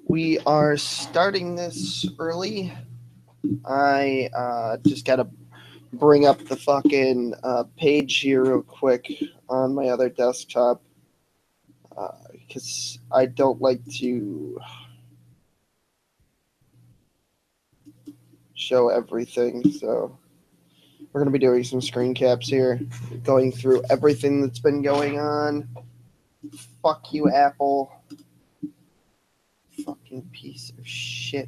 We are starting this early. I just got to bring up the fucking page here real quick on my other desktop because I don't like to show everything. So we're going to be doing some screen caps here, going through everything that's been going on. Fuck you, Apple. Fucking piece of shit.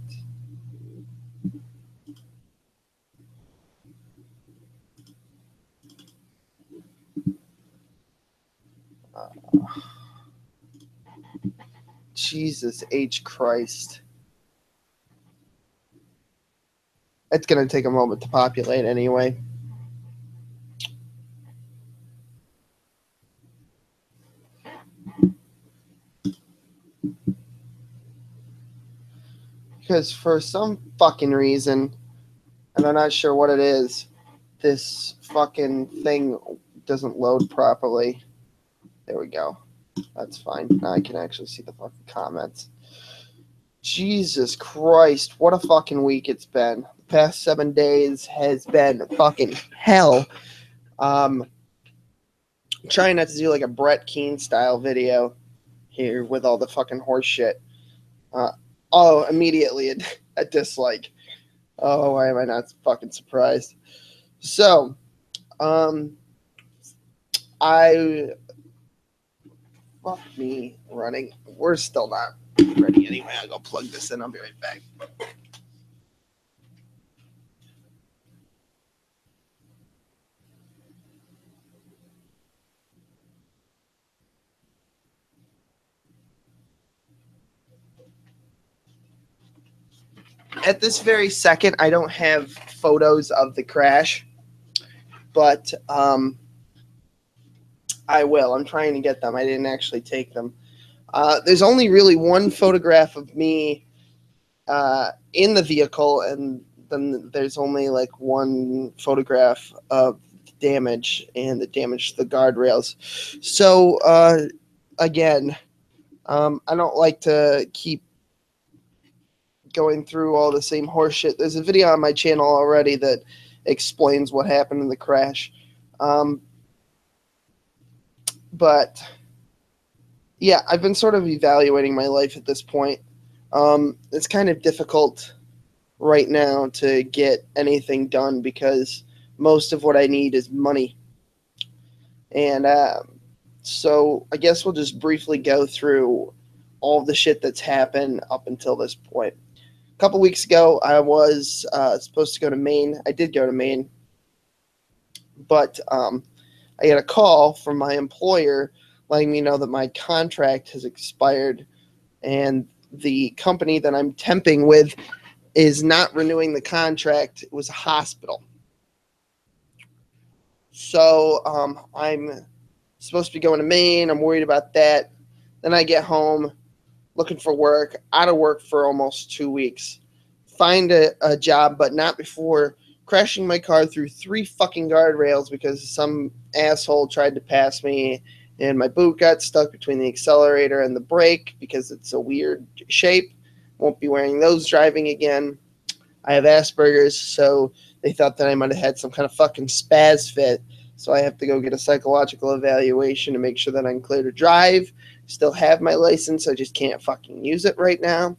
Jesus H. Christ. It's going to take a moment to populate anyway. Because for some fucking reason, and I'm not sure what it is, this fucking thing doesn't load properly. There we go. That's fine. Now I can actually see the fucking comments. Jesus Christ, what a fucking week it's been. The past 7 days has been fucking hell. Trying not to do like a Brett Keane style video here with all the fucking horse shit. Immediately a dislike. Oh, why am I not fucking surprised? So, fuck me running. We're still not ready anyway. I'll go plug this in. I'll be right back. At this very second, I don't have photos of the crash, but I will. I'm trying to get them. I didn't actually take them. There's only really one photograph of me in the vehicle, and then there's only like one photograph of damage and the damage to the guardrails. So again, I don't like to keep going through all the same horseshit. There's a video on my channel already that explains what happened in the crash. But yeah, I've been sort of evaluating my life at this point. It's kind of difficult right now to get anything done because most of what I need is money. And so I guess we'll just briefly go through all the shit that's happened up until this point. A couple weeks ago, I was supposed to go to Maine. I did go to Maine, but I got a call from my employer letting me know that my contract has expired and the company that I'm temping with is not renewing the contract. It was a hospital. So I'm supposed to be going to Maine. I'm worried about that. Then I get home looking for work, out of work for almost 2 weeks. Find a job, but not before crashing my car through 3 fucking guardrails because some asshole tried to pass me and my boot got stuck between the accelerator and the brake because it's a weird shape. Won't be wearing those driving again. I have Asperger's, so they thought that I might have had some kind of fucking spaz fit. So I have to go get a psychological evaluation to make sure that I'm clear to drive. Still have my license, I just can't fucking use it right now.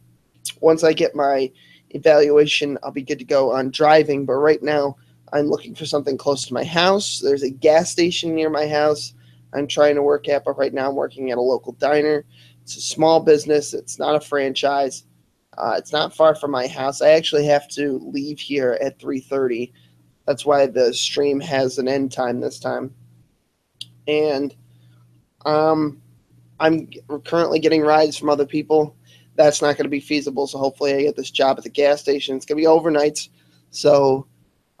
Once I get my evaluation, I'll be good to go on driving. But right now, I'm looking for something close to my house. There's a gas station near my house I'm trying to work at, but right now I'm working at a local diner. It's a small business. It's not a franchise. It's not far from my house. I actually have to leave here at 3:30. That's why the stream has an end time this time. And I'm currently getting rides from other people. That's not going to be feasible, so hopefully I get this job at the gas station. It's going to be overnights. So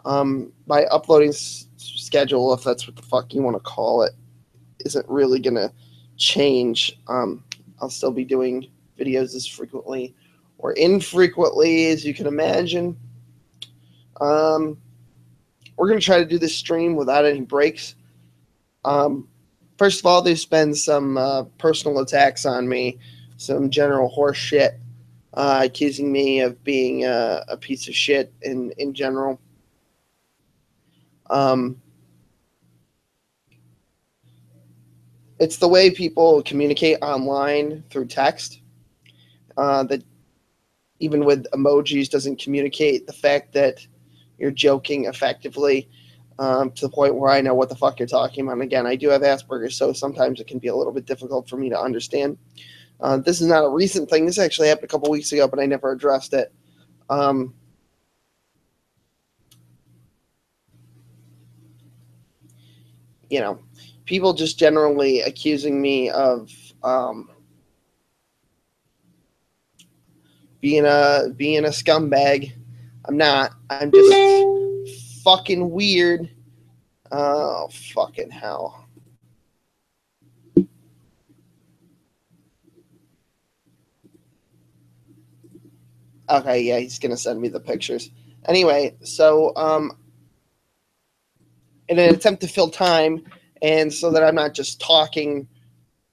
my uploading schedule, if that's what the fuck you want to call it, isn't really going to change. I'll still be doing videos as frequently or infrequently as you can imagine. We're going to try to do this stream without any breaks. First of all, there's been some personal attacks on me, some general horse shit. accusing me of being a piece of shit in general. It's the way people communicate online through text that even with emojis doesn't communicate the fact that you're joking effectively to the point where I know what the fuck you're talking about. And again, I do have Asperger's, so sometimes it can be a little bit difficult for me to understand. This is not a recent thing. This actually happened a couple weeks ago, but I never addressed it. You know, people just generally accusing me of being a scumbag. I'm not. I'm just fucking weird. Oh, fucking hell. Okay, yeah, he's gonna send me the pictures. Anyway, so in an attempt to fill time and so that I'm not just talking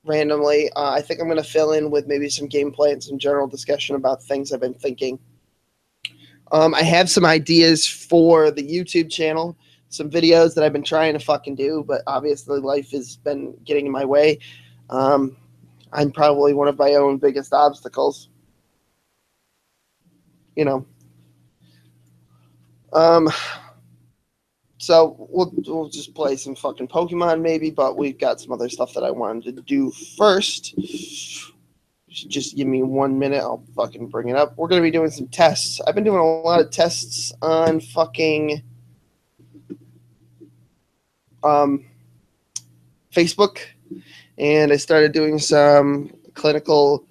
randomly, I think I'm gonna fill in with maybe some gameplay and some general discussion about things I've been thinking. I have some ideas for the YouTube channel, some videos that I've been trying to fucking do, but obviously life has been getting in my way. I'm probably one of my own biggest obstacles. You know. So we'll just play some fucking Pokemon maybe, but we've got some other stuff that I wanted to do first. Just give me 1 minute. I'll fucking bring it up. We're going to be doing some tests. I've been doing a lot of tests on fucking Facebook, and I started doing some clinical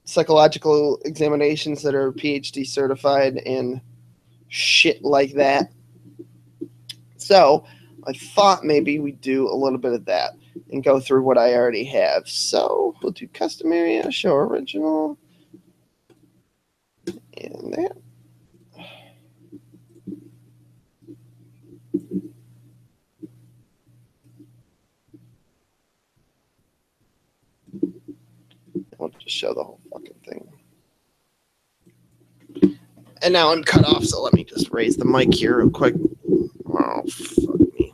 psychological examinations that are PhD certified and shit like that. So I thought maybe we'd do a little bit of that and go through what I already have. So we'll do custom area, show original, and that. I'll just show the whole fucking thing. And now I'm cut off, so let me just raise the mic here real quick. Oh, fuck me.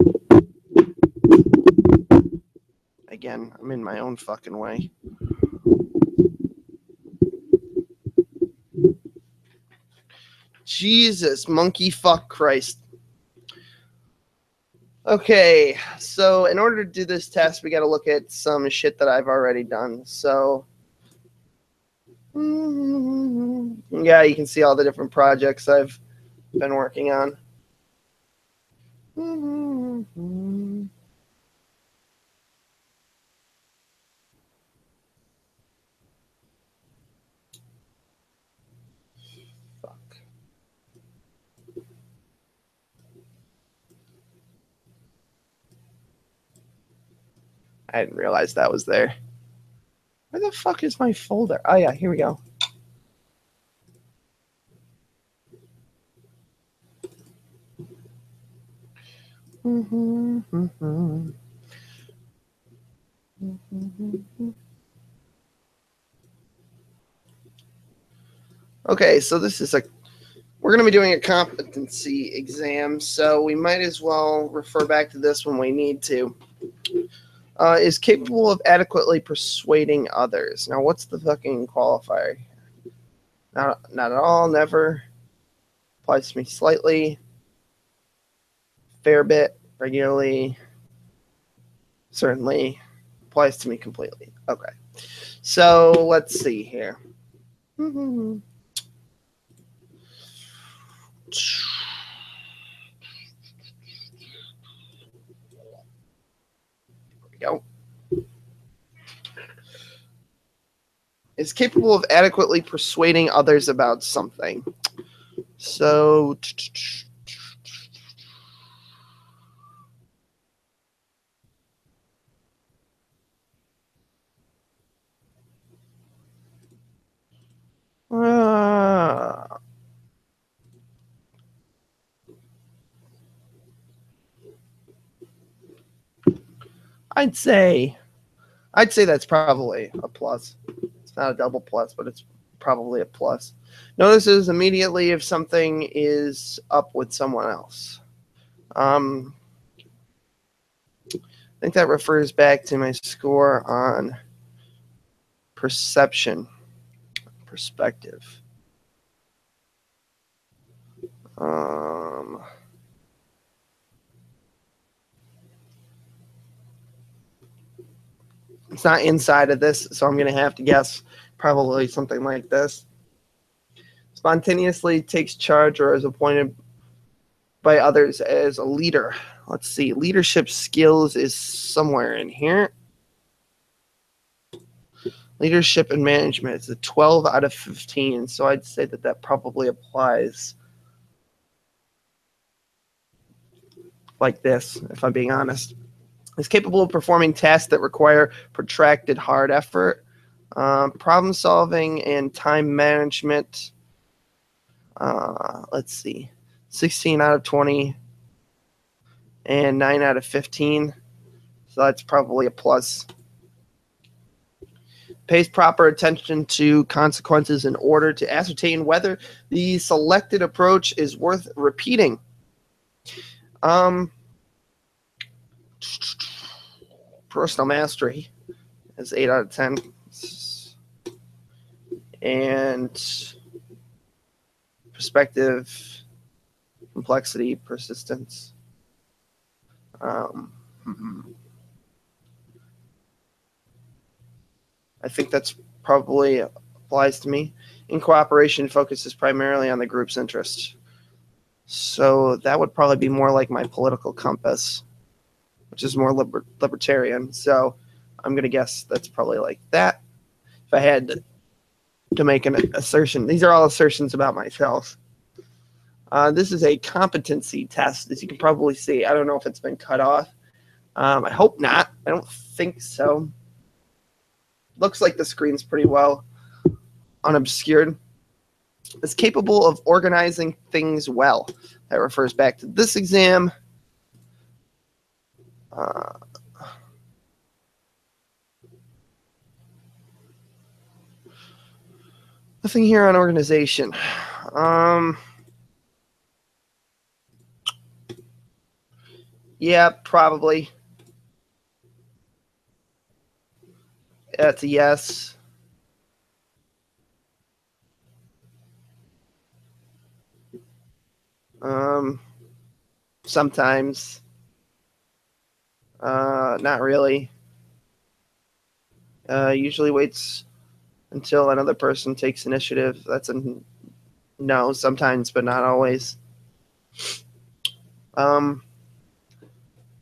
Again, I'm in my own fucking way. Jesus, monkey fuck Christ. Okay, so in order to do this test, we got to look at some shit that I've already done. So, yeah, you can see all the different projects I've been working on. Fuck. I didn't realize that was there. Where the fuck is my folder? Oh, yeah, here we go. Okay, so this is we're going to be doing a competency exam, so we might as well refer back to this when we need to. Is capable of adequately persuading others. Now, what's the fucking qualifier? Not at all, never. Applies to me slightly. Fair bit, regularly. Certainly. Applies to me completely. Okay. So, let's see here. Go. Is capable of adequately persuading others about something. So, I'd say that's probably a plus. It's not a double plus, but it's probably a plus. Notices immediately if something is up with someone else. I think that refers back to my score on perception, perspective. It's not inside of this, so I'm going to have to guess probably something like this. Spontaneously takes charge or is appointed by others as a leader. Let's see. Leadership skills is somewhere in here. Leadership and management is a 12 out of 15, so I'd say that that probably applies like this, if I'm being honest. Is capable of performing tasks that require protracted hard effort, problem solving, and time management. Let's see. 16 out of 20 and 9 out of 15. So that's probably a plus. Pays proper attention to consequences in order to ascertain whether the selected approach is worth repeating. Personal mastery is 8 out of 10. And perspective, complexity, persistence. I think that's probably applies to me. In cooperation focuses primarily on the group's interests. So that would probably be more like my political compass, which is more libertarian. So I'm going to guess that's probably like that. If I had to make an assertion, these are all assertions about myself. This is a competency test, as you can probably see. I don't know if it's been cut off. I hope not. I don't think so. Looks like the screen's pretty well unobscured. Is capable of organizing things well. That refers back to this exam. Nothing here on organization. Yeah, probably. That's a yes. Sometimes. Not really. Usually waits until another person takes initiative. That's a no, sometimes, but not always.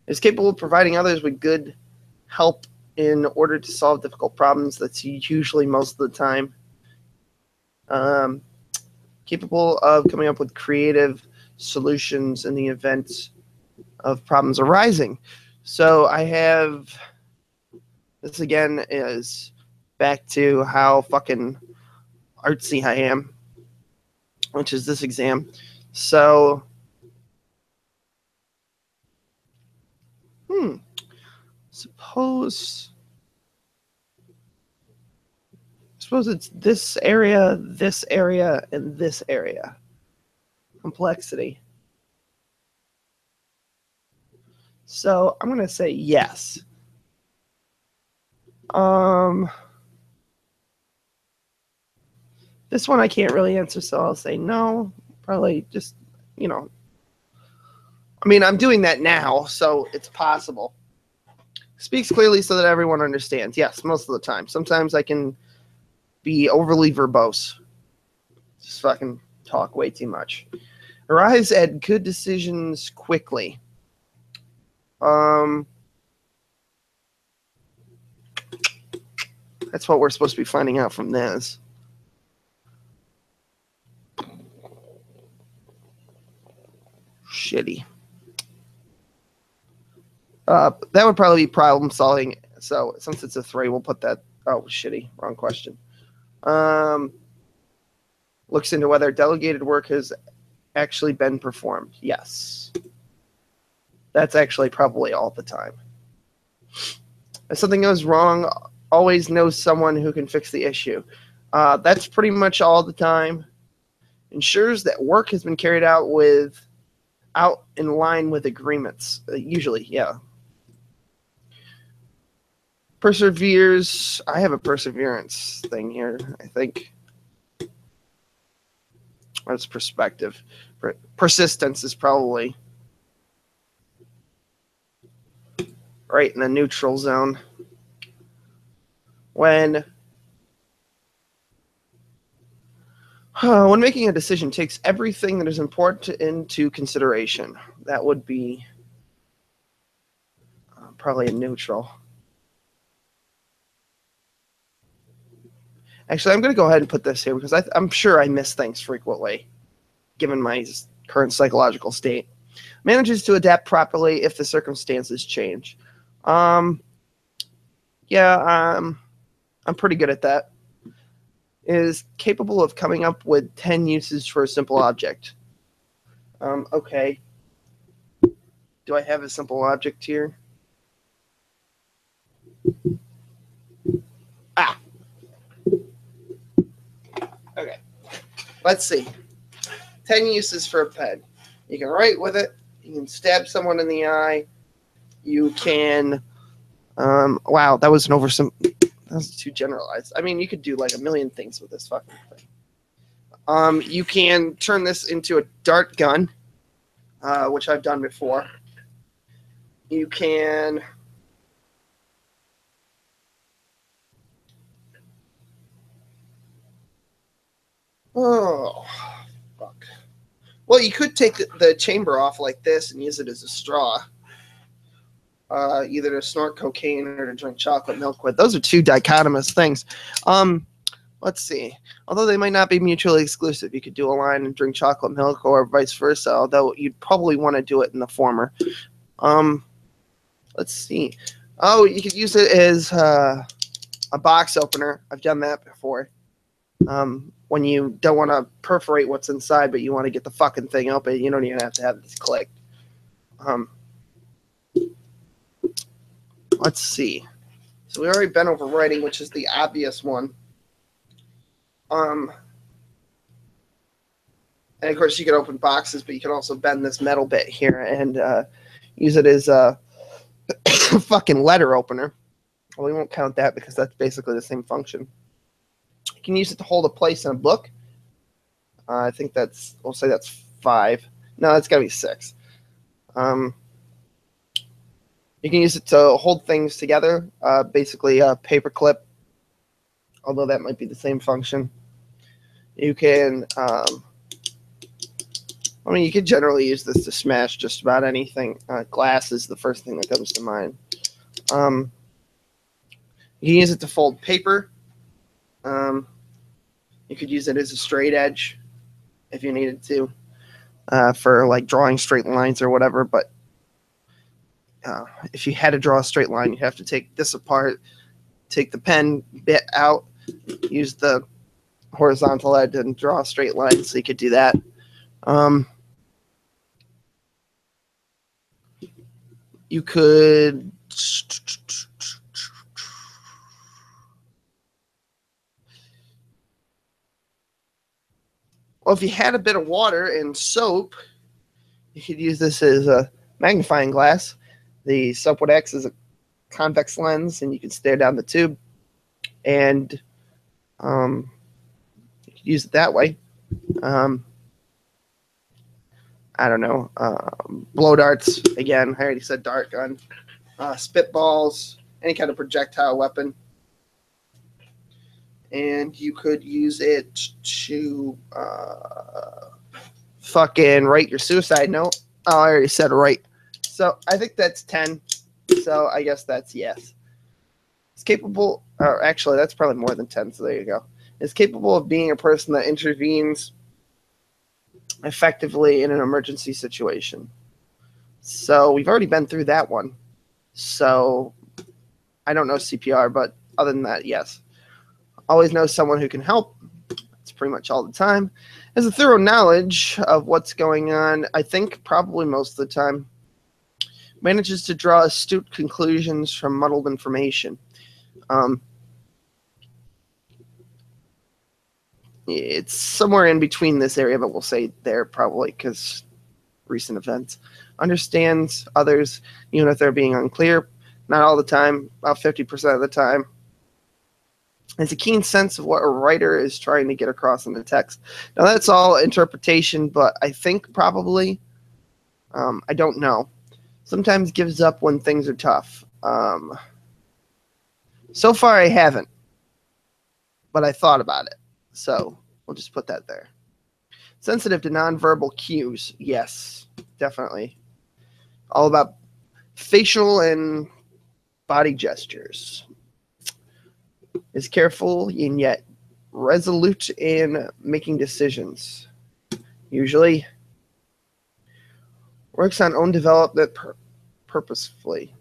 Is capable of providing others with good help in order to solve difficult problems. That's usually most of the time. Capable of coming up with creative solutions in the event of problems arising. So I have, this again is back to how fucking artsy I am, which is this exam. So, suppose it's this area, and this area. Complexity. So I'm going to say yes. This one I can't really answer, so I'll say no. Probably just, I mean, I'm doing that now, so it's possible. Speaks clearly so that everyone understands. Yes, most of the time. Sometimes I can be overly verbose. Just fucking talk way too much. Arrives at good decisions quickly. That's what we're supposed to be finding out from this. Shitty. That would probably be problem solving. So since it's a 3, we'll put that. Oh, shitty. Wrong question. Looks into whether delegated work has actually been performed. Yes. That's actually probably all the time. If something goes wrong, always knows someone who can fix the issue. That's pretty much all the time. Ensures that work has been carried out in line with agreements. Usually, yeah. Perseveres. I have a perseverance thing here, I think. That's perspective. Persistence is probably right in the neutral zone. When making a decision, takes everything that is important into consideration. That would be probably a neutral. Actually, I'm going to go ahead and put this here because I'm sure I miss things frequently, given my current psychological state. Manages to adapt properly if the circumstances change. Yeah, I'm pretty good at that. Is capable of coming up with 10 uses for a simple object. Okay. Do I have a simple object here? Ah. Okay. Let's see. 10 uses for a pen. You can write with it. You can stab someone in the eye. You can. Wow, that was that was too generalized. I mean, you could do like a million things with this fucking thing. You can turn this into a dart gun, which I've done before. You can. Oh, fuck. Well, you could take the chamber off like this and use it as a straw. Either to snort cocaine or to drink chocolate milk with. Those are two dichotomous things. Let's see. Although they might not be mutually exclusive, you could do a line and drink chocolate milk or vice versa, although you'd probably want to do it in the former. Let's see. Oh, you could use it as a box opener. I've done that before. When you don't want to perforate what's inside, but you want to get the fucking thing open, you don't even have to have this clicked. Let's see. So we already been over writing, which is the obvious one. And of course, you can open boxes, but you can also bend this metal bit here and use it as a fucking letter opener. Well, we won't count that because that's basically the same function. You can use it to hold a place in a book. I think we'll say that's 5. No, that's got to be 6. You can use it to hold things together, basically a paper clip, although that might be the same function. You can, you could generally use this to smash just about anything. Glass is the first thing that comes to mind. You can use it to fold paper. You could use it as a straight edge if you needed to, for like drawing straight lines or whatever, but if you had to draw a straight line, you'd have to take this apart, take the pen bit out, use the horizontal edge and draw a straight line, so you could do that. You could if you had a bit of water and soap, you could use this as a magnifying glass. The soap would act as a convex lens, and you could stare down the tube, and you could use it that way. I don't know. Blow darts, again, I already said dart gun. Spitballs, any kind of projectile weapon. And you could use it to fucking write your suicide note. Oh, I already said write. So I think that's 10. So I guess that's yes. It's capable, or actually that's probably more than 10, so there you go. It's capable of being a person that intervenes effectively in an emergency situation. So we've already been through that one. So I don't know CPR, but other than that, yes. Always know someone who can help. That's pretty much all the time. Has a thorough knowledge of what's going on, I think probably most of the time. Manages to draw astute conclusions from muddled information. It's somewhere in between this area, but we'll say there probably because recent events. Understands others, even if they're being unclear. Not all the time, about 50% of the time. Has a keen sense of what a writer is trying to get across in the text. Now, that's all interpretation, but I think probably, I don't know. Sometimes gives up when things are tough. So far, I haven't, but I thought about it. So we'll just put that there. Sensitive to nonverbal cues. Yes, definitely. All about facial and body gestures. Is careful and yet resolute in making decisions. Usually works on own development purposefully.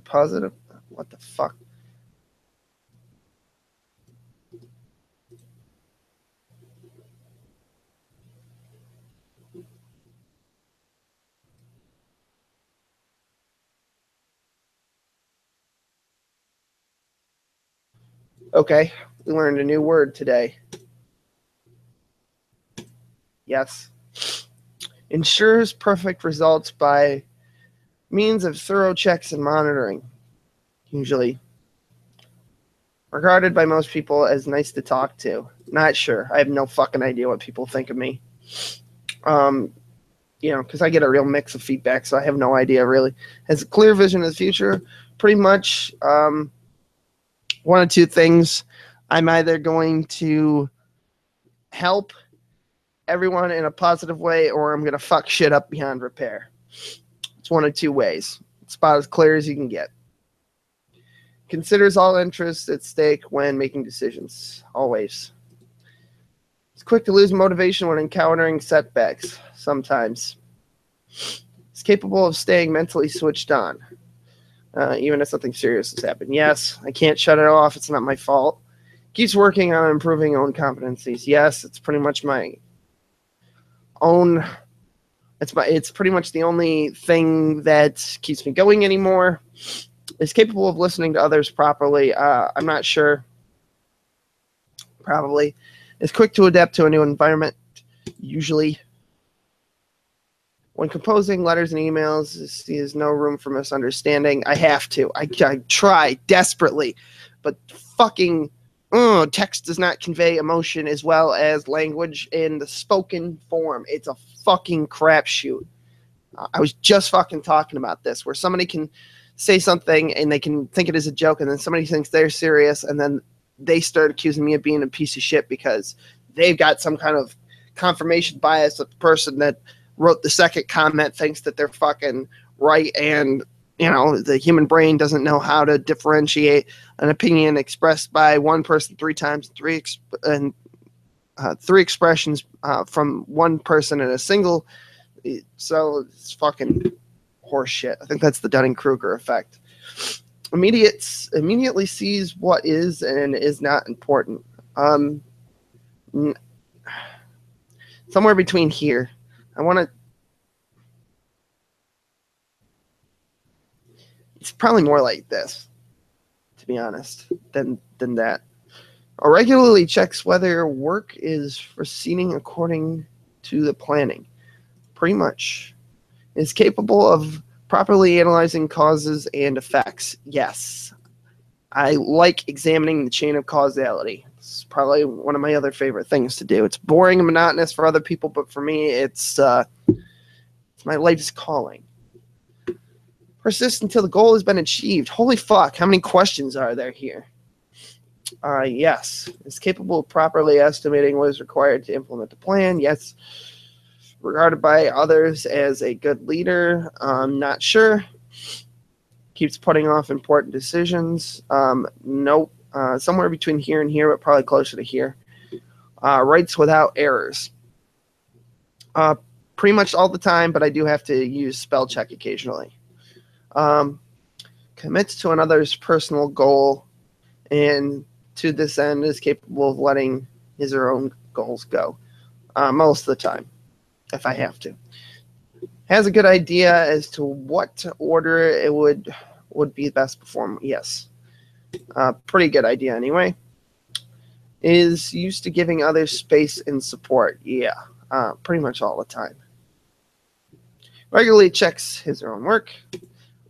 Positive. What the fuck? Okay, we learned a new word today. Yes. Ensures perfect results by means of thorough checks and monitoring. Usually regarded by most people as nice to talk to. Not sure. I have no fucking idea what people think of me. Because I get a real mix of feedback, so I have no idea really. Has a clear vision of the future. Pretty much one of two things. I'm either going to help everyone in a positive way or I'm going to fuck shit up beyond repair. It's one of two ways. It's about as clear as you can get. Considers all interests at stake when making decisions. Always. It's quick to lose motivation when encountering setbacks. Sometimes. It's capable of staying mentally switched on. Even if something serious has happened. Yes, I can't shut it off. It's not my fault. Keeps working on improving own competencies. Yes, it's pretty much my own. It's pretty much the only thing that keeps me going anymore. Is capable of listening to others properly. I'm not sure. Probably. Is quick to adapt to a new environment. Usually. When composing letters and emails, there's no room for misunderstanding. I have to. I try desperately. But fucking text does not convey emotion as well as language in the spoken form. It's a fucking crapshoot. I was just fucking talking about this, where somebody can say something and they can think it is a joke, and then somebody thinks they're serious, and then they start accusing me of being a piece of shit because they've got some kind of confirmation bias that the person that wrote the second comment thinks that they're fucking right, and the human brain doesn't know how to differentiate an opinion expressed by one person three times, three expressions from one person in a single. So it's fucking horse shit. I think that's the Dunning-Kruger effect. Immediately sees what is and is not important. Somewhere between here. I want to. It's probably more like this, to be honest, than that. Or regularly checks whether work is proceeding according to the planning. Pretty much. Is capable of properly analyzing causes and effects. Yes. I like examining the chain of causality. It's probably one of my other favorite things to do. It's boring and monotonous for other people, but for me, it's my life's calling. Persist until the goal has been achieved. Holy fuck, how many questions are there here? Yes. Is capable of properly estimating what is required to implement the plan. Yes. Regarded by others as a good leader. Not sure. Keeps putting off important decisions. Nope. Somewhere between here and here, but probably closer to here. Writes without errors. Pretty much all the time, but I do have to use spell check occasionally. Commits to another's personal goal, and to this end is capable of letting his or her own goals go. Most of the time, if I have to. Has a good idea as to what order it would would be best performer. Yes. Pretty good idea anyway. Is used to giving others space and support. Yeah. Pretty much all the time. Regularly checks his or own work.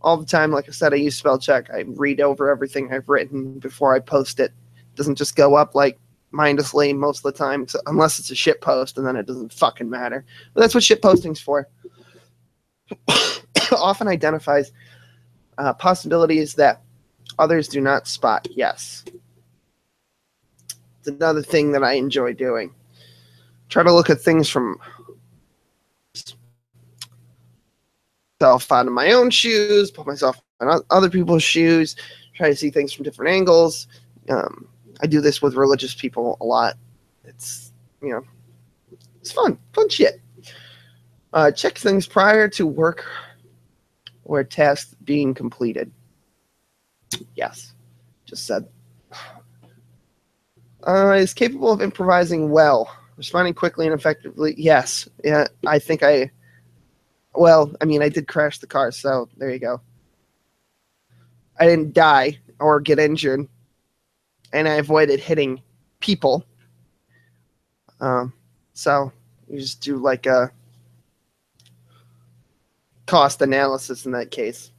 All the time, like I said, I use spell check. I read over everything I've written before I post it. It doesn't just go up like mindlessly most of the time, unless it's a shit post, and then it doesn't fucking matter. But that's what shit posting's for. Often identifies possibilities that others do not spot. Yes. It's another thing that I enjoy doing. Try to look at things from myself out of my own shoes, put myself in other people's shoes, try to see things from different angles. I do this with religious people a lot. It's, it's fun shit. Check things prior to work or tasks being completed. Yes, just said. Is capable of improvising well, responding quickly and effectively. Yes, yeah, I think I did crash the car, so there you go. I didn't die or get injured, and I avoided hitting people. So you just do like a cost analysis in that case.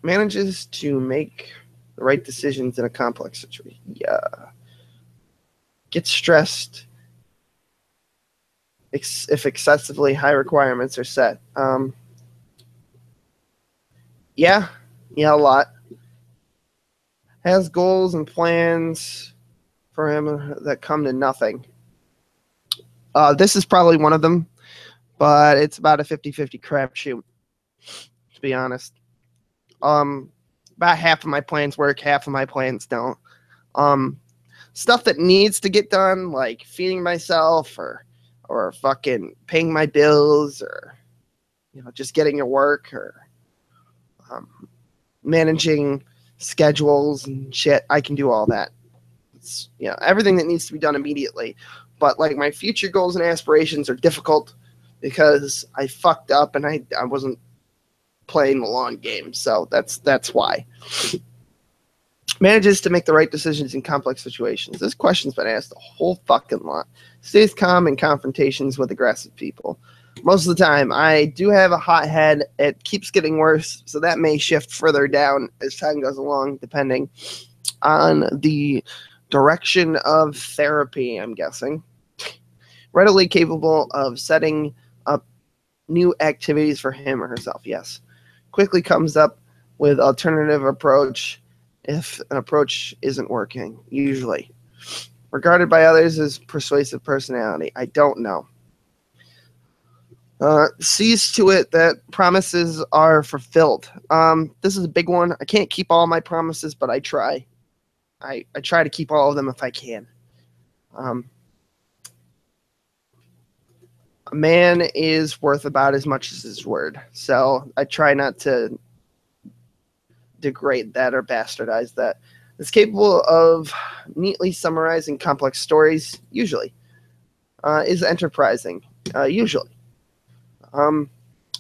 Manages to make the right decisions in a complex situation. Yeah. Gets stressed if excessively high requirements are set. Yeah, a lot. Has goals and plans for him that come to nothing. This is probably one of them, but it's about a 50-50 crapshoot, to be honest. About half of my plans work, half of my plans don't. Stuff that needs to get done, like feeding myself or fucking paying my bills or, just getting to work or managing schedules and shit. I can do all that. It's, everything that needs to be done immediately. But like my future goals and aspirations are difficult because I fucked up and I wasn't playing the long game. So that's why. Manages to make the right decisions in complex situations. This question's been asked a whole fucking lot. Stays calm in confrontations with aggressive people. Most of the time, I do have a hot head. It keeps getting worse, so that may shift further down as time goes along, depending on the direction of therapy, I'm guessing. Readily capable of setting up new activities for him or herself, yes. Quickly comes up with alternative approach if an approach isn't working, usually. Regarded by others as persuasive personality. I don't know. Sees to it that promises are fulfilled. This is a big one. I can't keep all my promises, but I try. I try to keep all of them if I can. A man is worth about as much as his word. So I try not to degrade that or bastardize that. Is capable of neatly summarizing complex stories, usually. Is enterprising, usually.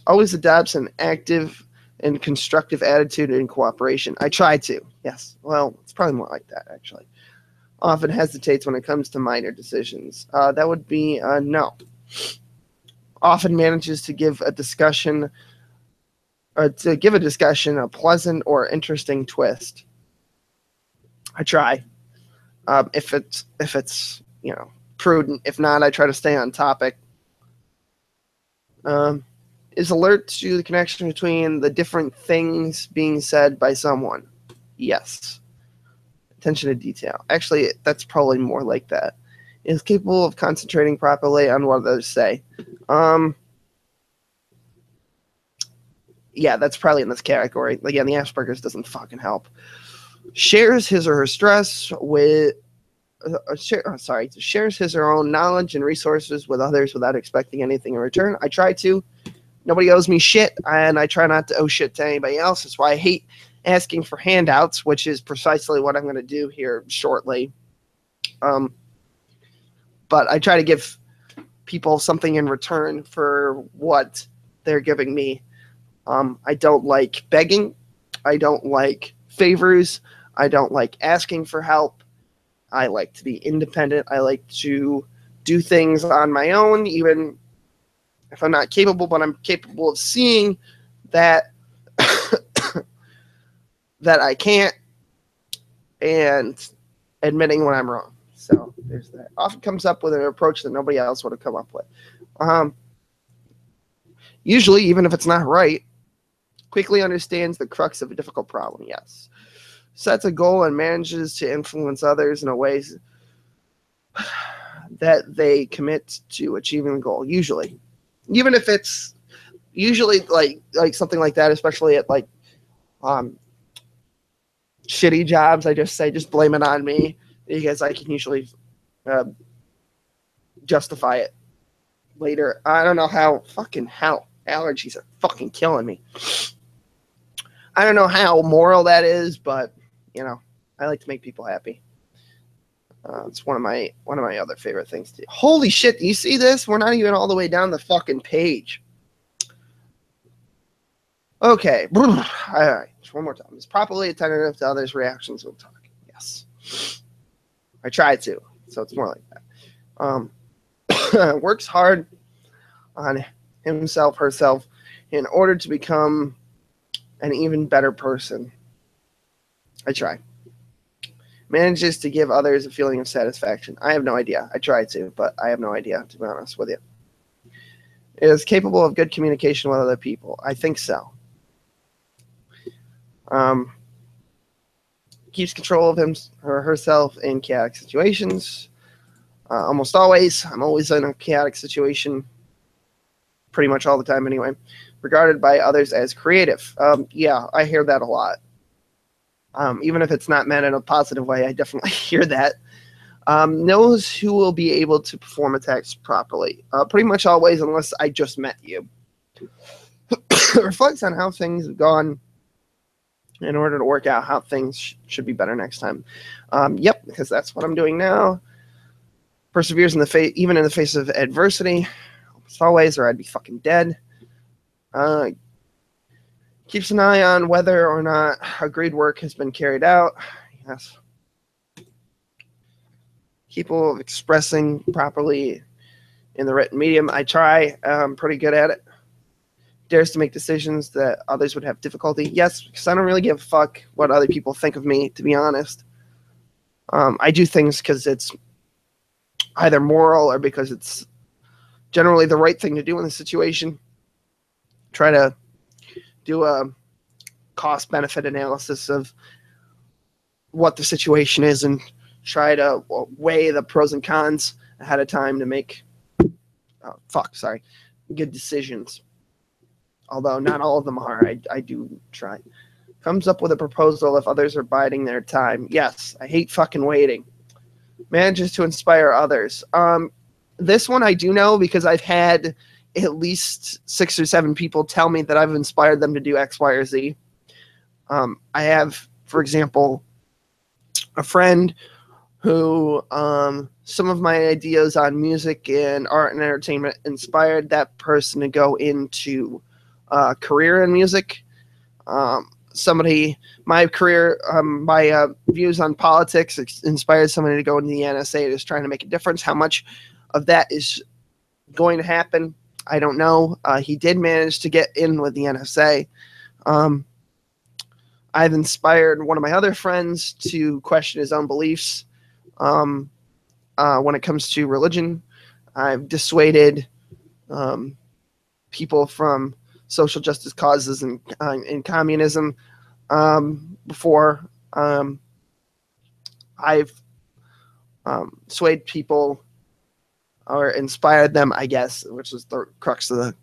Always adopts an active and constructive attitude and cooperation. I try to, yes. Well, it's probably more like that, actually. Often hesitates when it comes to minor decisions. That would be no. Often manages to give a discussion a pleasant or interesting twist. I try. If it's prudent. If not, I try to stay on topic. Is alert to the connection between the different things being said by someone. Yes. Attention to detail. Actually, that's probably more like that. Is capable of concentrating properly on what others say. Yeah, that's probably in this category. Again, the Asperger's doesn't fucking help. Shares his or her stress with shares his or her own knowledge and resources with others without expecting anything in return. I try to. Nobody owes me shit, and I try not to owe shit to anybody else. That's why I hate asking for handouts, which is precisely what I'm going to do here shortly. But I try to give people something in return for what they're giving me. I don't like begging. I don't like favors. I don't like asking for help. I like to be independent. I like to do things on my own, even if I'm not capable, but I'm capable of seeing that that I can't and admitting when I'm wrong. So there's that. Often comes up with an approach that nobody else would have come up with. Usually, even if it's not right, quickly understands the crux of a difficult problem. Yes. Sets a goal and manages to influence others in a ways that they commit to achieving the goal. Usually, even if it's usually like something like that, especially at like shitty jobs, I just say just blame it on me because I can usually justify it later. I don't know how. Fucking hell, allergies are fucking killing me. I don't know how moral that is, but you know, I like to make people happy. It's one of my other favorite things to do. Holy shit, do you see this? We're not even all the way down the fucking page. Okay. All right. One more time. It's properly attentive to others' reactions when talking. Yes. I tried to, so it's more like that. Works hard on himself, herself, in order to become an even better person. I try. Manages to give others a feeling of satisfaction. I have no idea. I try to, but I have no idea, to be honest with you. Is capable of good communication with other people. I think so. Keeps control of him or herself in chaotic situations. Almost always. I'm always in a chaotic situation. Pretty much all the time anyway. Regarded by others as creative. Yeah, I hear that a lot. Even if it's not meant in a positive way, I definitely hear that. Knows who will be able to perform attacks properly. Pretty much always, unless I just met you. Reflects on how things have gone in order to work out how things should be better next time. Yep, because that's what I'm doing now. Perseveres in the face, even in the face of adversity. Almost always, or I'd be fucking dead. Keeps an eye on whether or not agreed work has been carried out. Yes. Capable of expressing properly in the written medium. I try. I'm pretty good at it. Dares to make decisions that others would have difficulty. Yes, because I don't really give a fuck what other people think of me, to be honest. I do things because it's either moral or because it's generally the right thing to do in the situation. Try to do a cost-benefit analysis of what the situation is and try to weigh the pros and cons ahead of time to make good decisions. Although not all of them are. I do try. Comes up with a proposal if others are biding their time. Yes, I hate fucking waiting. Manages to inspire others. This one I do know because I've had at least 6 or 7 people tell me that I've inspired them to do X, Y, or Z. I have, for example, a friend who some of my ideas on music and art and entertainment inspired that person to go into career in music. My views on politics inspired somebody to go into the NSA just trying to make a difference. How much of that is going to happen, I don't know. He did manage to get in with the NSA. I've inspired one of my other friends to question his own beliefs when it comes to religion. I've dissuaded people from social justice causes and communism before. I've swayed people or inspired them, I guess, which is the crux of the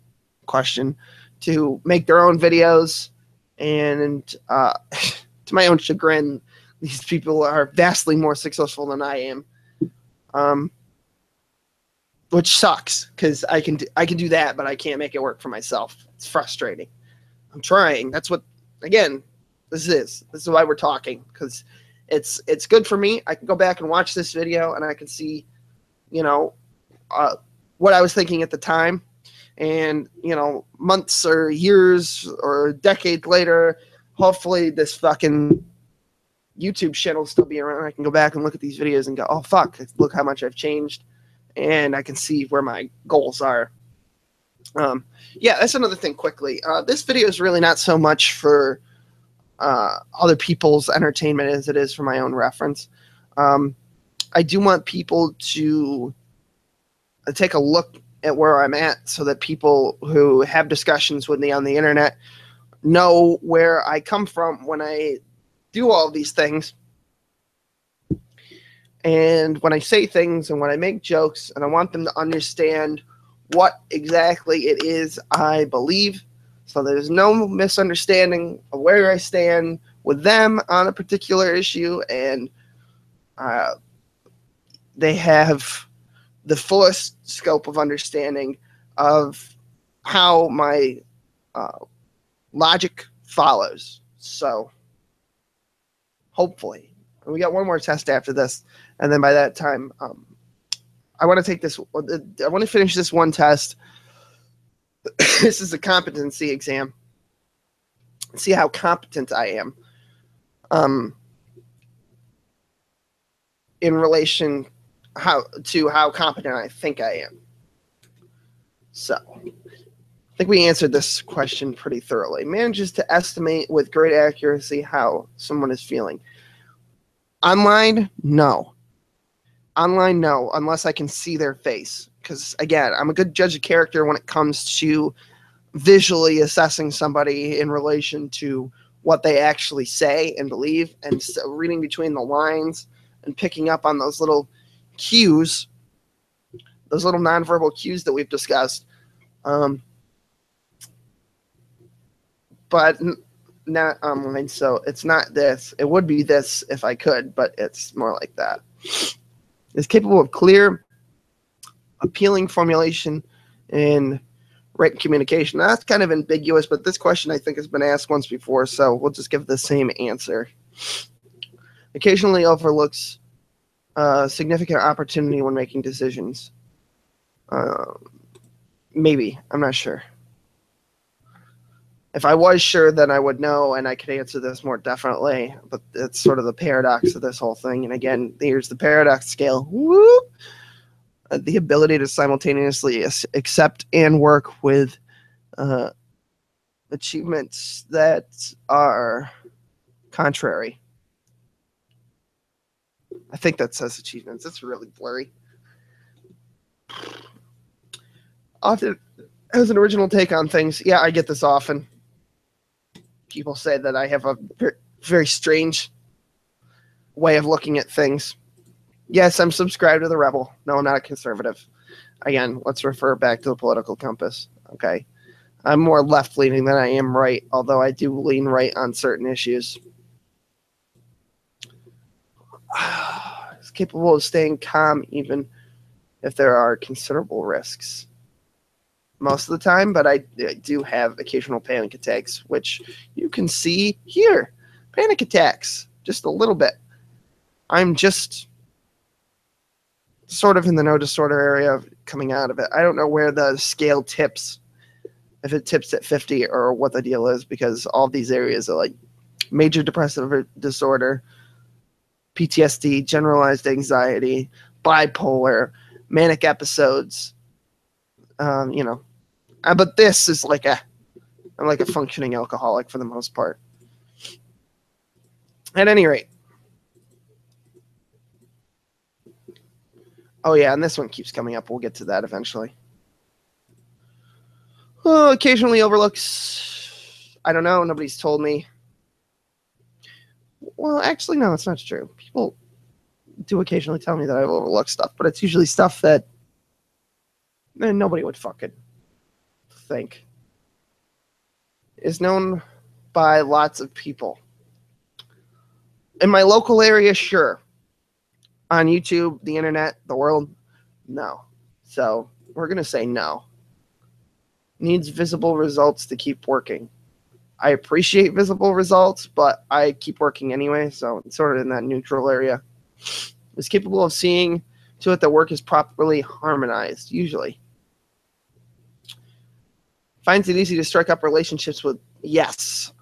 question, to make their own videos. And to my own chagrin, these people are vastly more successful than I am, which sucks because I can do that, but I can't make it work for myself. It's frustrating. I'm trying. That's what, again, this is why we're talking, because it's good for me. I can go back and watch this video and I can see, what I was thinking at the time, And, months or years or decades later, hopefully this fucking YouTube channel will still be around. I can go back and look at these videos and go, oh, fuck, look how much I've changed. And I can see where my goals are. Yeah, that's another thing quickly. This video is really not so much for other people's entertainment as it is for my own reference. I do want people to take a look at where I'm at so that people who have discussions with me on the internet know where I come from when I do all these things. And when I say things and when I make jokes, and I want them to understand what exactly it is I believe, so there's no misunderstanding of where I stand with them on a particular issue, and they have the fullest scope of understanding of how my logic follows. So hopefully, and we got one more test after this, and then by that time, I want to take this. I want to finish this one test. This is a competency exam. See how competent I am. In relation to how competent I think I am. So, I think we answered this question pretty thoroughly. Manages to estimate with great accuracy how someone is feeling. Online, no. Online, no, unless I can see their face. Because, again, I'm a good judge of character when it comes to visually assessing somebody in relation to what they actually say and believe, and so reading between the lines and picking up on those little cues, those little nonverbal cues that we've discussed. But not online, so it's not this. It would be this if I could, but it's more like that. Is capable of clear, appealing formulation and written communication. Now, that's kind of ambiguous, but this question I think has been asked once before, so we'll just give the same answer. Occasionally overlooks significant opportunity when making decisions. Maybe. I'm not sure. If I was sure, then I would know, and I could answer this more definitely. But it's sort of the paradox of this whole thing. And again, here's the paradox scale. Whoop! The ability to simultaneously accept and work with achievements that are contrary. I think that says achievements. It's really blurry. Often, as an original take on things, yeah, I get this often. People say that I have a very strange way of looking at things. Yes, I'm subscribed to the Rebel. No, I'm not a conservative. Again, let's refer back to the political compass. Okay. I'm more left-leaning than I am right, although I do lean right on certain issues. It's capable of staying calm even if there are considerable risks. Most of the time, but I do have occasional panic attacks, which you can see here. Panic attacks, just a little bit. I'm just sort of in the no disorder area coming out of it. I don't know where the scale tips, if it tips at 50 or what the deal is, because all these areas are like major depressive disorder, PTSD, generalized anxiety, bipolar, manic episodes, but this is like I'm like a functioning alcoholic for the most part. At any rate. Oh yeah, and this one keeps coming up. We'll get to that eventually. Oh, occasionally overlooks. I don't know. Nobody's told me. Well, actually, no, it's not true. People do occasionally tell me that I overlook stuff, but it's usually stuff that nobody would fucking think. Is known by lots of people. In my local area, sure. On YouTube, the internet, the world, no. So we're going to say no. Needs visible results to keep working. I appreciate visible results, but I keep working anyway, so it's sort of in that neutral area. Is capable of seeing to it that work is properly harmonized, usually. Finds it easy to strike up relationships with, yes.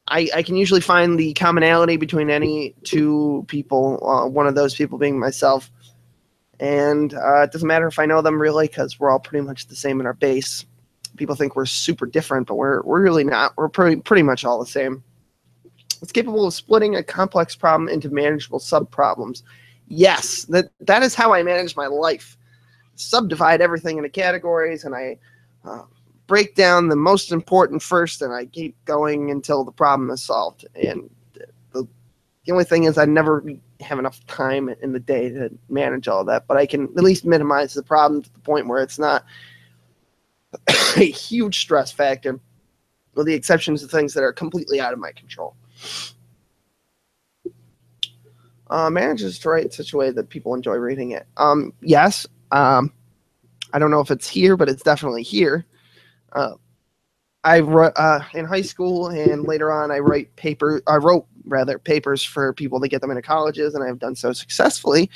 I can usually find the commonality between any two people, one of those people being myself. And it doesn't matter if I know them really, because we're all pretty much the same in our base. People think we're super different, but we're really not. We're pretty much all the same. It's capable of splitting a complex problem into manageable sub-problems. Yes, that is how I manage my life. Subdivide everything into categories, and I break down the most important first, and I keep going until the problem is solved. And the only thing is I never have enough time in the day to manage all that, but I can at least minimize the problem to the point where it's not a huge stress factor, with the exceptions of things that are completely out of my control. Manages to write in such a way that people enjoy reading it. Yes. I don't know if it's here, but it's definitely here. I wrote in high school, and later on I wrote papers for people to get them into colleges, and I've done so successfully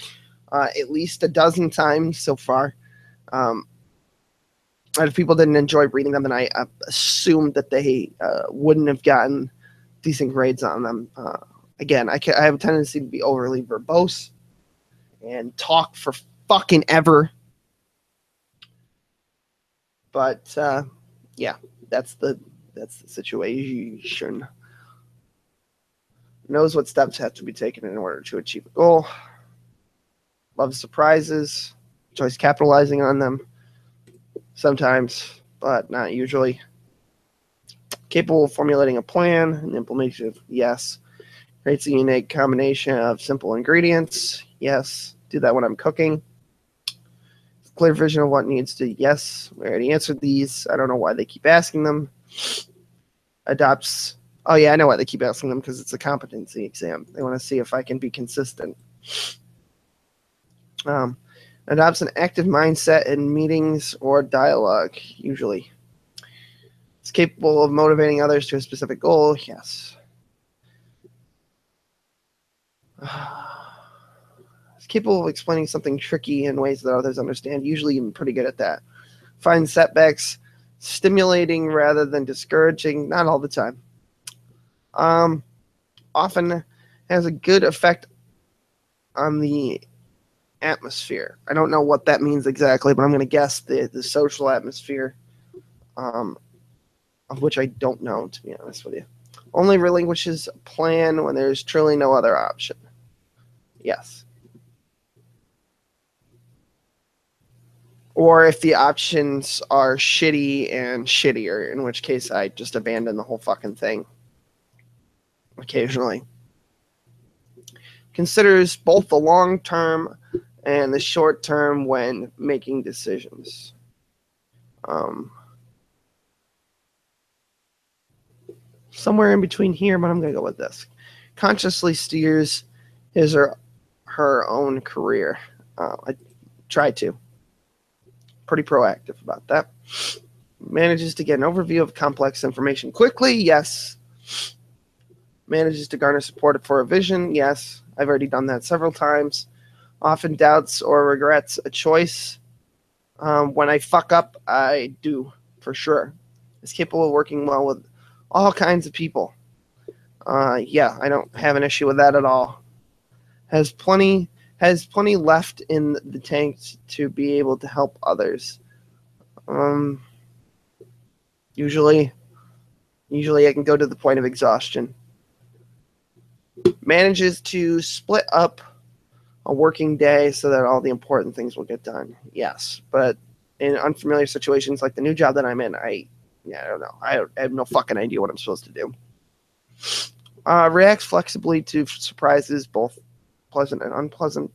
at least a dozen times so far. And if people didn't enjoy reading them, then I assumed that they wouldn't have gotten decent grades on them. Again, I have a tendency to be overly verbose and talk for fucking ever. But yeah, that's the situation. Knows what steps have to be taken in order to achieve a goal. Loves surprises. Enjoys capitalizing on them. Sometimes, but not usually. Capable of formulating a plan and implementation of, yes. Creates a unique combination of simple ingredients. Yes. Do that when I'm cooking. Clear vision of what needs to, yes. We already answered these. I don't know why they keep asking them. Adopts, oh yeah, I know why they keep asking them, because it's a competency exam. They want to see if I can be consistent. Adopts an active mindset in meetings or dialogue, usually. It's capable of motivating others to a specific goal, yes. It's capable of explaining something tricky in ways that others understand. Usually I'm pretty good at that. Finds setbacks stimulating rather than discouraging. Not all the time. Often has a good effect on the atmosphere. I don't know what that means exactly, but I'm going to guess the social atmosphere, of which I don't know, to be honest with you. Only relinquishes a plan when there's truly no other option. Yes. Or if the options are shitty and shittier, in which case I just abandon the whole fucking thing. Occasionally. Considers both the long term and the short term when making decisions. Somewhere in between here, but I'm going to go with this. Consciously steers his or her own career. I try to. Pretty proactive about that. Manages to get an overview of complex information quickly, yes. Manages to garner support for a vision, yes. I've already done that several times. Often doubts or regrets a choice. When I fuck up, I do, for sure. Is capable of working well with all kinds of people. Yeah, I don't have an issue with that at all. Has plenty left in the tank to be able to help others. Usually I can go to the point of exhaustion. Manages to split up a working day so that all the important things will get done. Yes, but in unfamiliar situations like the new job that I'm in, I don't know. I have no fucking idea what I'm supposed to do. Reacts flexibly to surprises, both pleasant and unpleasant.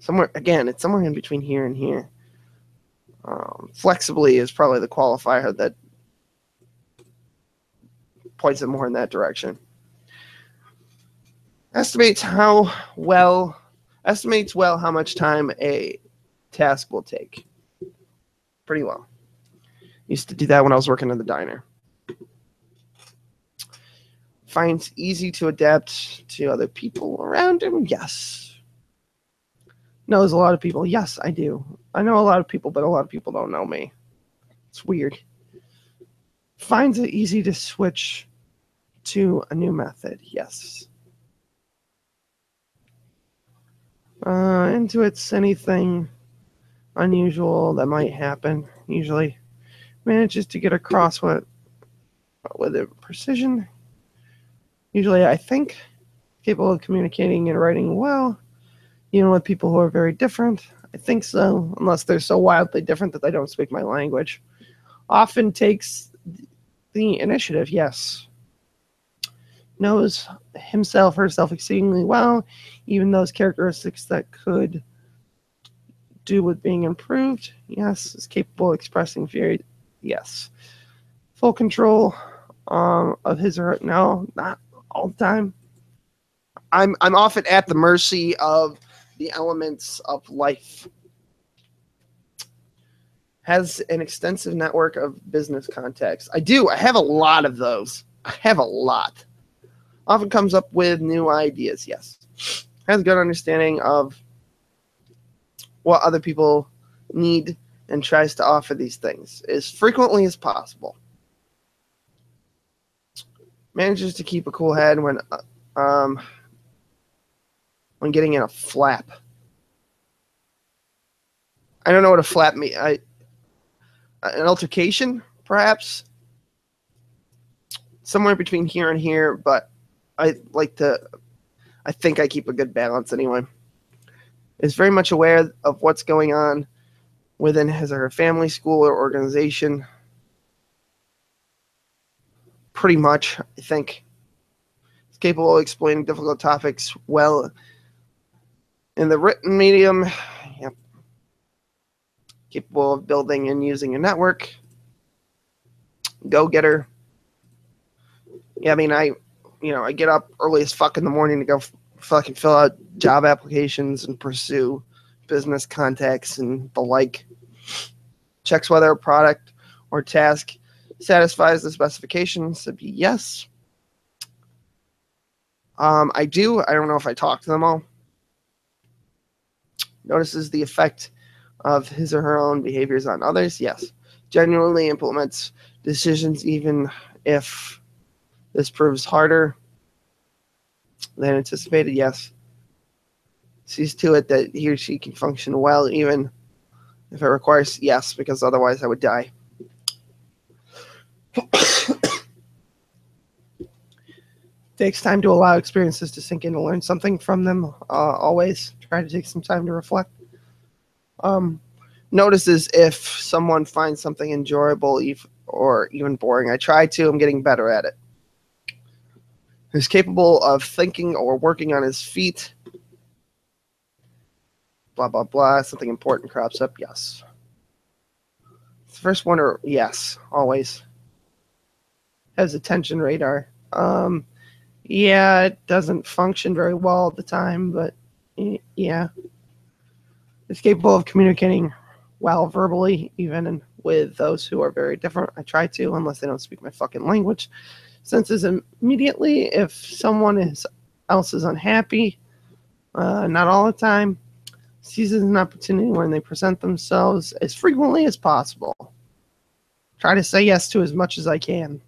Somewhere, again, it's somewhere in between here and here. Flexibly is probably the qualifier that points it more in that direction. Estimates well how much time a task will take. Pretty well. Used to do that when I was working in the diner. Finds easy to adapt to other people around him, yes. knows a lot of people. Yes, I do. I know a lot of people, but a lot of people don't know me. It's weird. Finds it easy to switch to a new method. Yes. Intuits anything unusual that might happen. Usually manages to get across with precision. Usually, I think, capable of communicating and writing well, even with people who are very different. I think so, unless they're so wildly different that they don't speak my language. Often takes the initiative, yes. Knows himself, herself exceedingly well, even those characteristics that could do with being improved, yes. Is capable of expressing fear, yes. Full control of his or her, no, not all the time. I'm often at the mercy of the elements of life. Has an extensive network of business contacts. I do. I have a lot of those. I have a lot. Often comes up with new ideas, yes. Has a good understanding of what other people need and tries to offer these things as frequently as possible. Manages to keep a cool head when getting in a flap. I don't know what a flap means. An altercation, perhaps? Somewhere between here and here, but I think I keep a good balance anyway. Is very much aware of what's going on within his or her family, school, or organization. Pretty much, I think. Is capable of explaining difficult topics well in the written medium. Yep. Capable of building and using a network. Go-getter. Yeah, I mean, I get up early as fuck in the morning to go fucking fill out job applications and pursue business contacts and the like. Checks whether a product or task satisfies the specifications. It'd be yes. I do. I don't know if I talk to them all. Notices the effect of his or her own behaviors on others. Yes. Genuinely implements decisions even if this proves harder than anticipated. Yes. Sees to it that he or she can function well even if it requires, yes, because otherwise I would die. Takes time to allow experiences to sink in to learn something from them. Always try to take some time to reflect. Notices if someone finds something enjoyable or even boring. I try to. I'm getting better at it. Is capable of thinking or working on his feet. Blah, blah, blah. Something important crops up. Yes. The first one, or yes, always. Has attention radar. Yeah, it doesn't function very well all the time, but yeah. It's capable of communicating well verbally, even with those who are very different. I try to, unless they don't speak my fucking language. Senses immediately if someone else is unhappy, not all the time. Seizes an opportunity when they present themselves as frequently as possible. Try to say yes to as much as I can.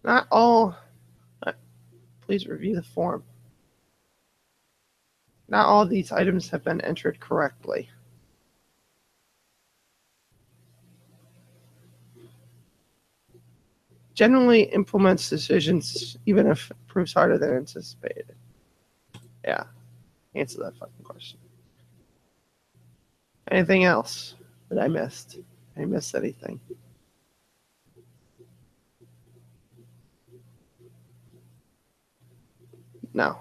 Not all. Please review the form. Not all of these items have been entered correctly. Generally implements decisions even if it proves harder than anticipated. Yeah. Answer that fucking question. Anything else that I missed? I missed anything? No.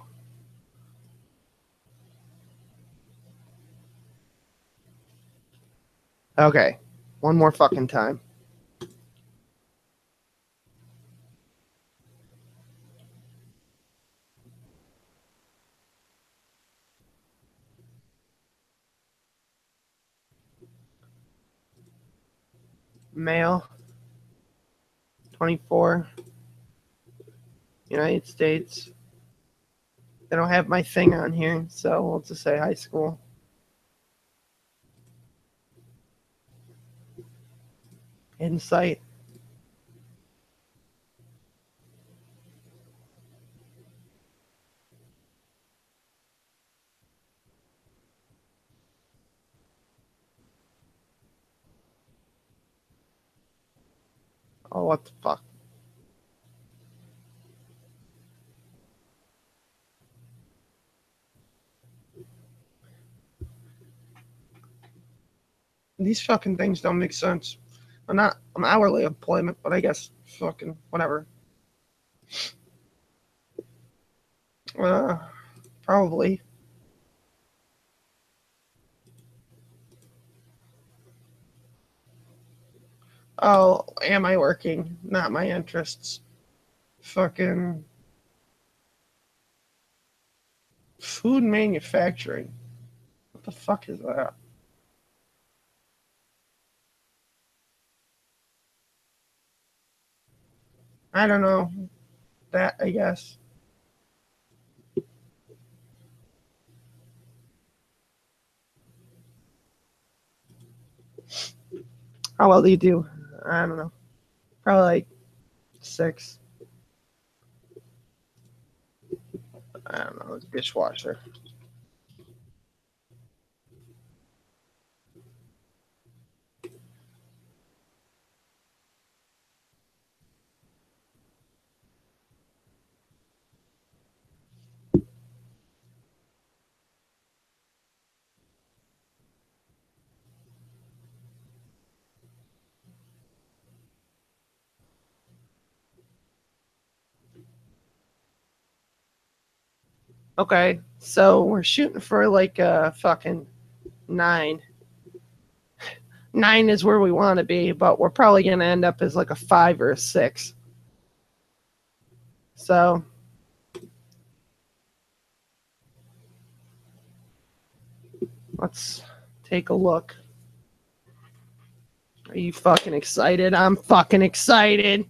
Okay. One more fucking time. Male. 24. United States. They don't have my thing on here, so we'll just say high school. Insight. Oh, what the fuck? These fucking things don't make sense. I'm hourly employment, but I guess fucking whatever. Uh, Probably. Oh, am I working? Not my interests. Fucking food manufacturing. What the fuck is that? I don't know. That, I guess. How well do you do? I don't know. Probably like 6. I don't know. Dishwasher. Okay, so we're shooting for like a fucking 9. 9 is where we want to be, but we're probably going to end up as like a 5 or a 6. So let's take a look. Are you fucking excited? I'm fucking excited.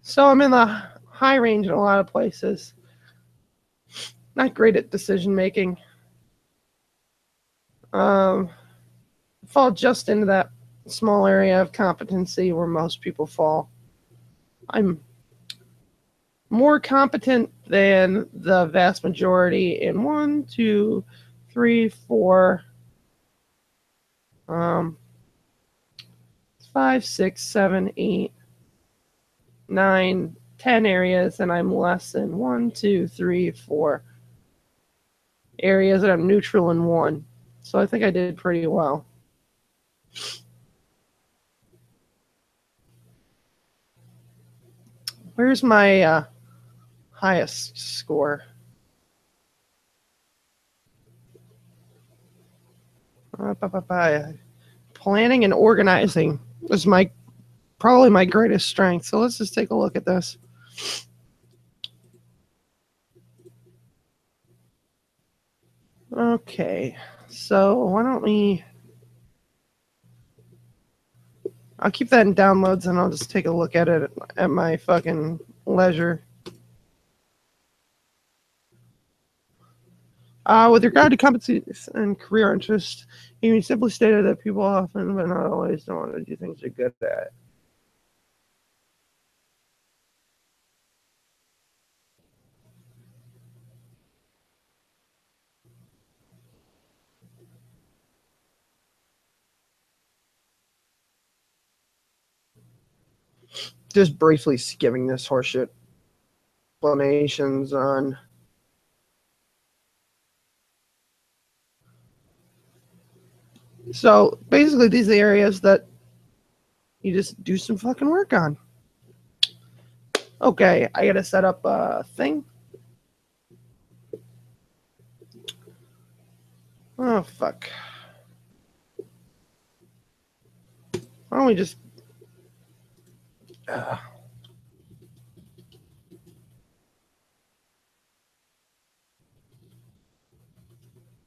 So I'm in the high range in a lot of places. Not great at decision making. Fall just into that small area of competency where most people fall. I'm more competent than the vast majority in 1, 2, 3, 4, 5, 6, 7, 8, 9, 10 areas, and I'm less than 1, 2, 3, 4 areas, and I'm neutral in 1. So I think I did pretty well. Where's my highest score? Planning and organizing is probably my greatest strength. So let's just take a look at this. Okay, so why don't we... I'll keep that in downloads and I'll just take a look at it at my fucking leisure. With regard to competencies and career interests, he simply stated that people often, but not always, don't want to do things they're good at. Just briefly skimming this horseshit explanations on... So basically, these are the areas that you just do some fucking work on. Okay, I gotta set up a thing. Oh, fuck. Why don't we just...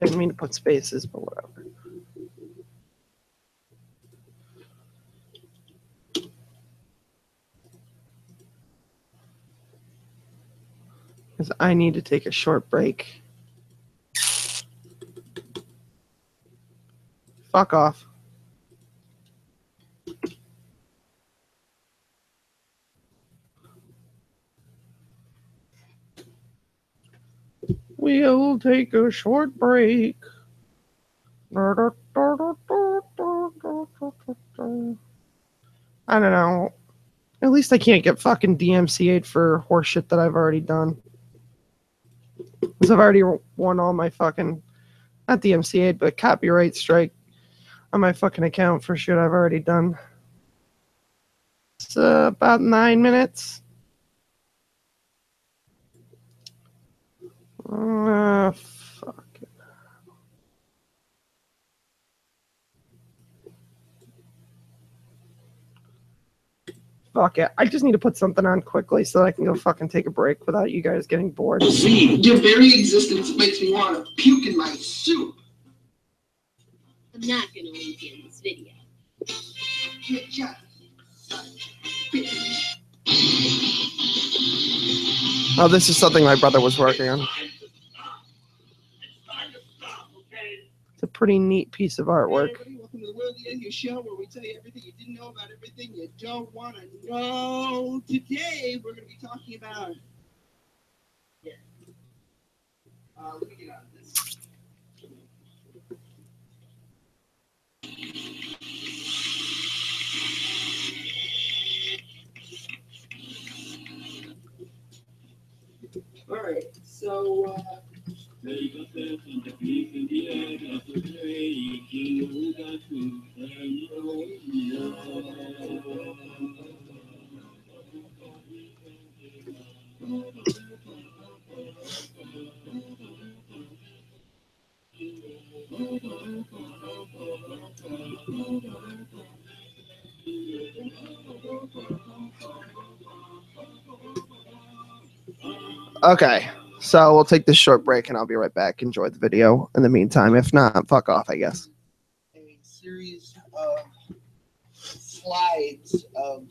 Didn't mean to put spaces, but whatever. Because I need to take a short break. Fuck off. We'll take a short break. I don't know. At least I can't get fucking DMCA'd for horseshit that I've already done. Because I've already won all my fucking, not DMCA'd, but copyright strike on my fucking account for shit I've already done. It's about 9 minutes. Fuck it. Fuck it. I just need to put something on quickly so that I can go fucking take a break without you guys getting bored. See, your very existence makes me want to puke in my soup. I'm not gonna leave you in this video. Get just bitch. Oh, this is something my brother was working on. It's a pretty neat piece of artwork. Hey everybody, welcome to the World of Your show, where we tell you everything you didn't know about everything you don't want to know. Today, we're going to be talking about... let me get out of this. All right, so... Okay, so we'll take this short break and I'll be right back. Enjoy the video in the meantime. If not, fuck off, I guess. A series of slides of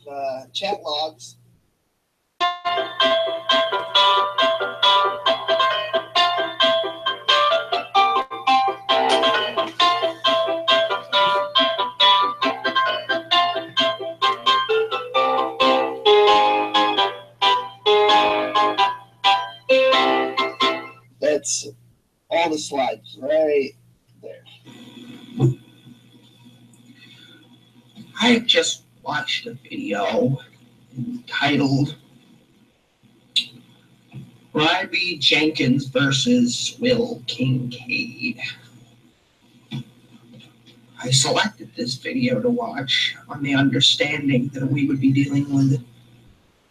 chat logs. That's all the slides right there. I just watched a video titled Ryby Jenkins versus Will Kincaid. I selected this video to watch on the understanding that we would be dealing with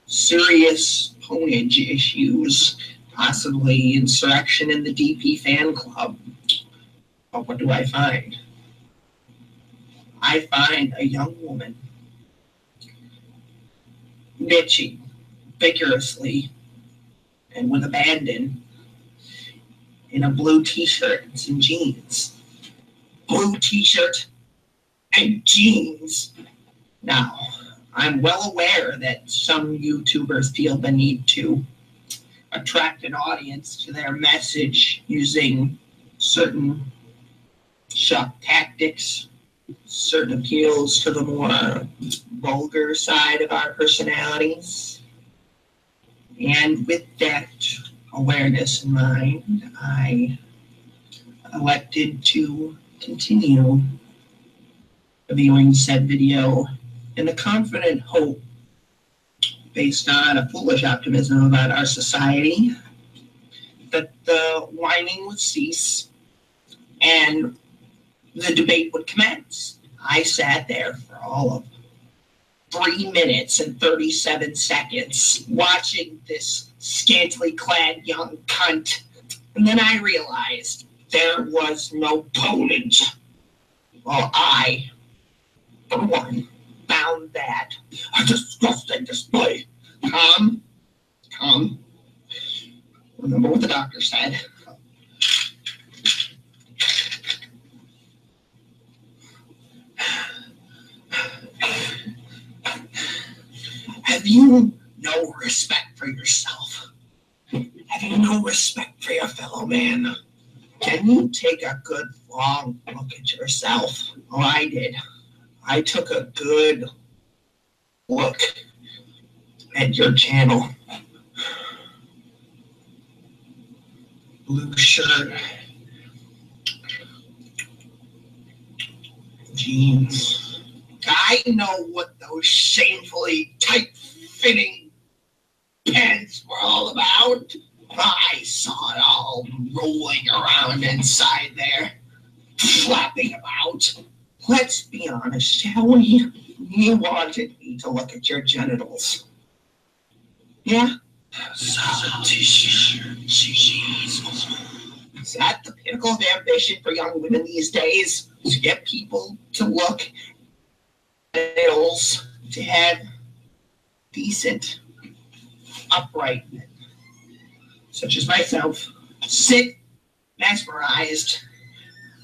serious ponage issues, possibly insurrection in the DP fan club. But what do I find? I find a young woman bitching vigorously and with abandon in a blue t-shirt and some jeans. Blue t-shirt and jeans. Now, I'm well aware that some YouTubers feel the need to attract an audience to their message using certain shock tactics, certain appeals to the more vulgar side of our personalities. And with that awareness in mind, I elected to continue viewing said video in the confident hope, based on a foolish optimism about our society, that the whining would cease and the debate would commence. I sat there for all of 3 minutes and 37 seconds watching this scantily clad young cunt, and then I realized there was no ponage. Well, I, for one, found that a disgusting display. Come. Remember what the doctor said. Have you no respect for yourself? Have you no respect for your fellow man? Can you take a good long look at yourself? Oh, I did. I took a good look at your channel. Blue shirt, jeans. I know what those shamefully tight-fitting pants were all about. I saw it all rolling around inside there, flapping about. Let's be honest, shall we? You wanted me to look at your genitals. Yeah? Solid t-shirt, jeans. Is that the pinnacle of ambition for young women these days? To get people to look at genitals, to have decent, upright men, such as myself, sit mesmerized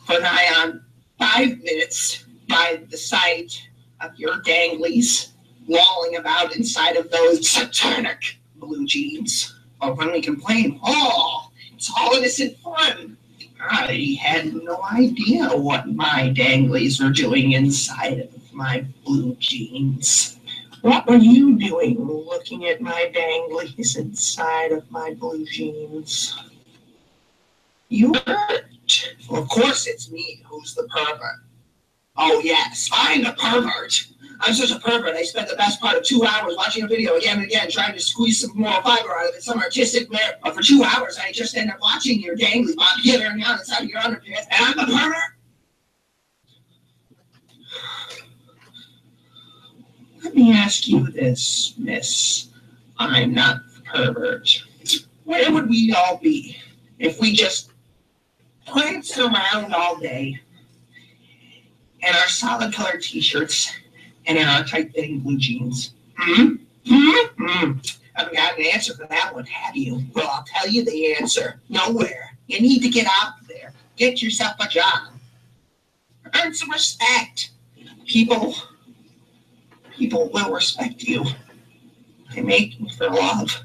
for nigh on 5 minutes by the sight of your danglies lolling about inside of those satanic blue jeans. But when we complain, oh, it's all innocent fun. I had no idea what my danglies were doing inside of my blue jeans. What were you doing looking at my danglies inside of my blue jeans? You weren't. Well, of course it's me who's the pervert. Oh, yes, I'm the pervert. I'm such a pervert. I spent the best part of 2 hours watching a video again and again, trying to squeeze some more fiber out of it, some artistic merit. But for 2 hours, I just end up watching your danglies bob here and down inside of your underpants, and I'm the pervert? Let me ask you this, miss. I'm not the pervert. Where would we all be if we just pranced around all day in our solid colored t-shirts and in our tight-fitting blue jeans? Haven't got an answer for that one, have you? Well, I'll tell you the answer. Nowhere. You need to get out there. Get yourself a job. Earn some respect. People will respect you. They make me for love.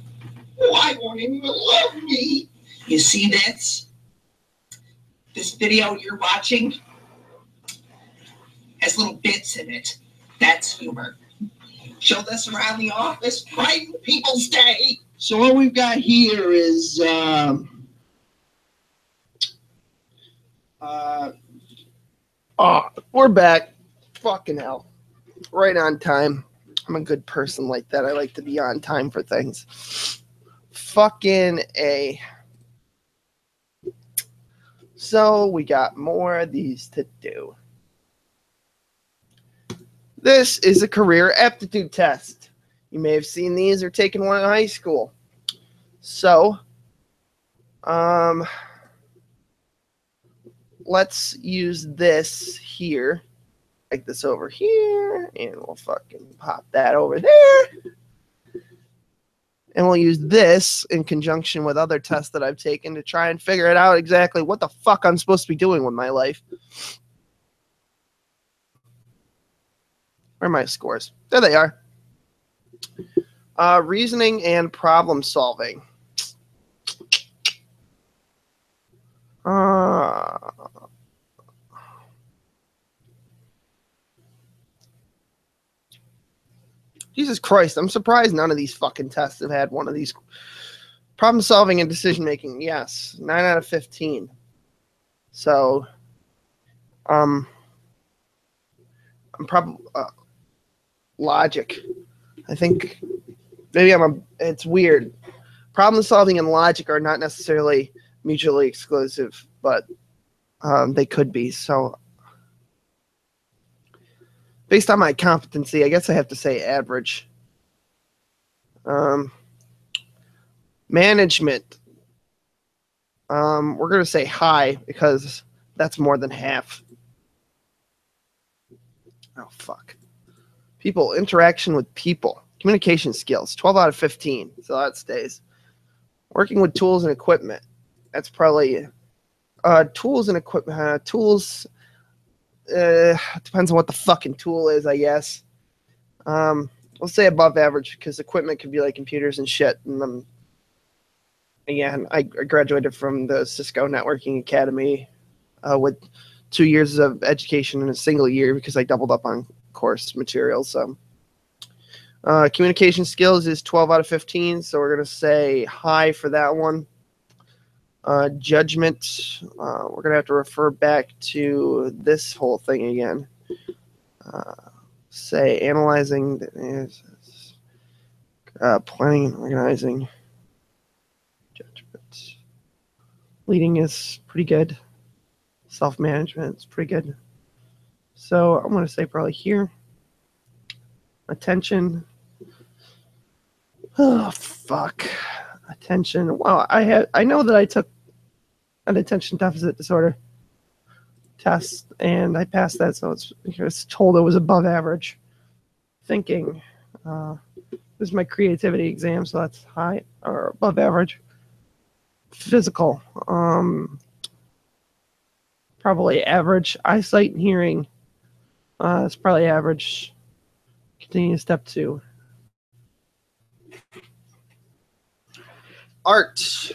Why won't anyone love me? You see this? This video you're watching has little bits in it. That's humor. Show this around the office, brighten people's day. So what we've got here is we're back. Fucking hell. Right on time. I'm a good person like that. I like to be on time for things. Fucking A. So we got more of these to do. This is a career aptitude test. You may have seen these or taken one in high school. So, let's use this here. Like this over here, and we'll fucking pop that over there. And we'll use this in conjunction with other tests that I've taken to try and figure it out exactly what the fuck I'm supposed to be doing with my life. Where are my scores? There they are. Reasoning and problem solving. Jesus Christ, I'm surprised none of these fucking tests have had one of these. Problem solving and decision making, yes. 9 out of 15. So, I'm probably logic. I think maybe it's weird. Problem solving and logic are not necessarily mutually exclusive, but they could be. So, based on my competency, I guess I have to say average. Management. We're going to say high because that's more than half. Oh, fuck. People, interaction with people, communication skills, 12 out of 15. So that stays. Working with tools and equipment. That's probably tools and equipment. Tools depends on what the fucking tool is, I guess. We'll say above average because equipment could be like computers and shit. And again, I graduated from the Cisco Networking Academy with 2 years of education in a single year because I doubled up on course materials. So communication skills is 12 out of 15. So we're going to say high for that one. Judgment, we're going to have to refer back to this whole thing again. Say analyzing, planning and organizing. Judgment. Leading is pretty good. Self-management is pretty good. So I'm going to say probably here. Attention. Oh, fuck. Attention. Wow, I know that I took an attention deficit disorder test and I passed that, so it's told it was above average. Thinking. This is my creativity exam, so that's high or above average. Physical. Probably average. Eyesight and hearing. It's probably average. Continue to step 2. Art.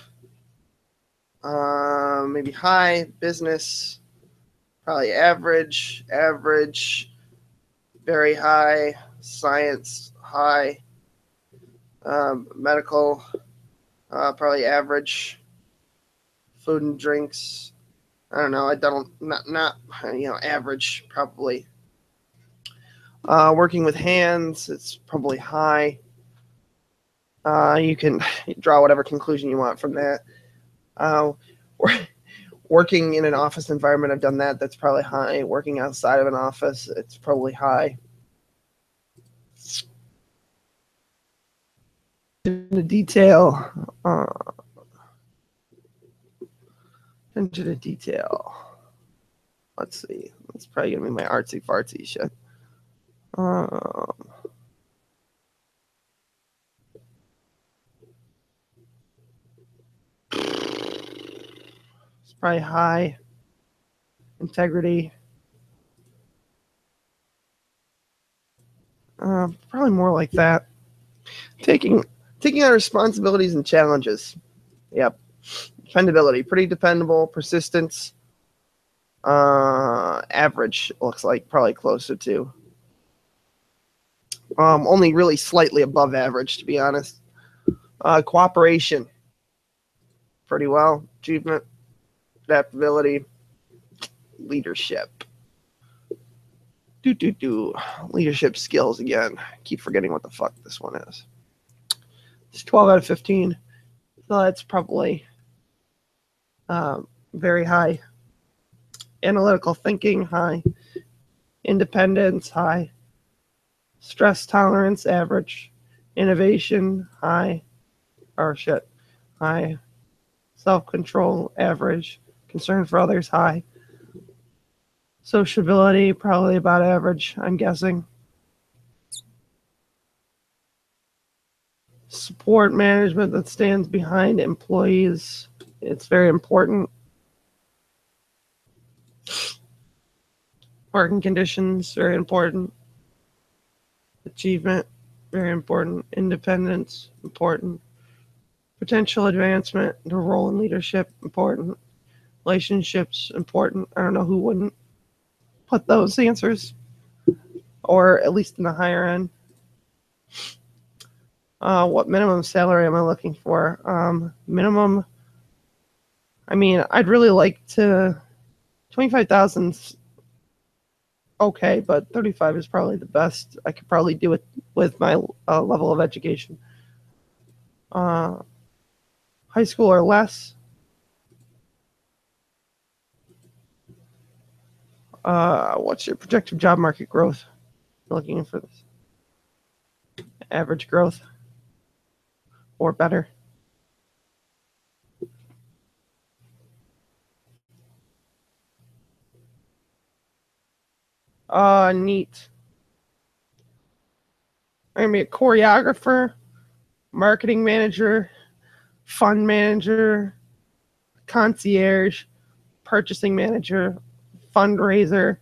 Maybe high. Business. Probably average. Average. Very high. Science. High. Medical. Probably average. Food and drinks. I don't know. Not average probably. Working with hands, it's probably high. You can draw whatever conclusion you want from that. Working in an office environment, I've done that. That's probably high. Working outside of an office, it's probably high. The detail. Attention to detail. Let's see. It's probably gonna be my artsy fartsy shit. It's probably high. Integrity. Probably more like that. Taking on responsibilities and challenges. Yep. Dependability. Pretty dependable. Persistence. Average looks like probably closer to. Only really slightly above average, to be honest. Cooperation. Pretty well. Achievement. Adaptability. Leadership. Leadership skills again. Keep forgetting what the fuck this one is. It's 12 out of 15. So that's probably very high. Analytical thinking, high. Independence, high. Stress tolerance, average. Innovation, high. High. Self-control, average. Concern for others, high. Sociability, probably about average, I'm guessing. Support management that stands behind employees, it's very important. Working conditions, very important. Achievement, very important. Independence, important. Potential advancement, the role in leadership, important. Relationships, important. I don't know who wouldn't put those answers, or at least in the higher end. What minimum salary am I looking for? Minimum, I mean, I'd really like to, 25,000's okay, but 35 is probably the best. I could probably do it with my level of education. High school or less. What's your projected job market growth? Looking for this. Average growth or better. Neat. I'm gonna be a choreographer, marketing manager, fund manager, concierge, purchasing manager, fundraiser,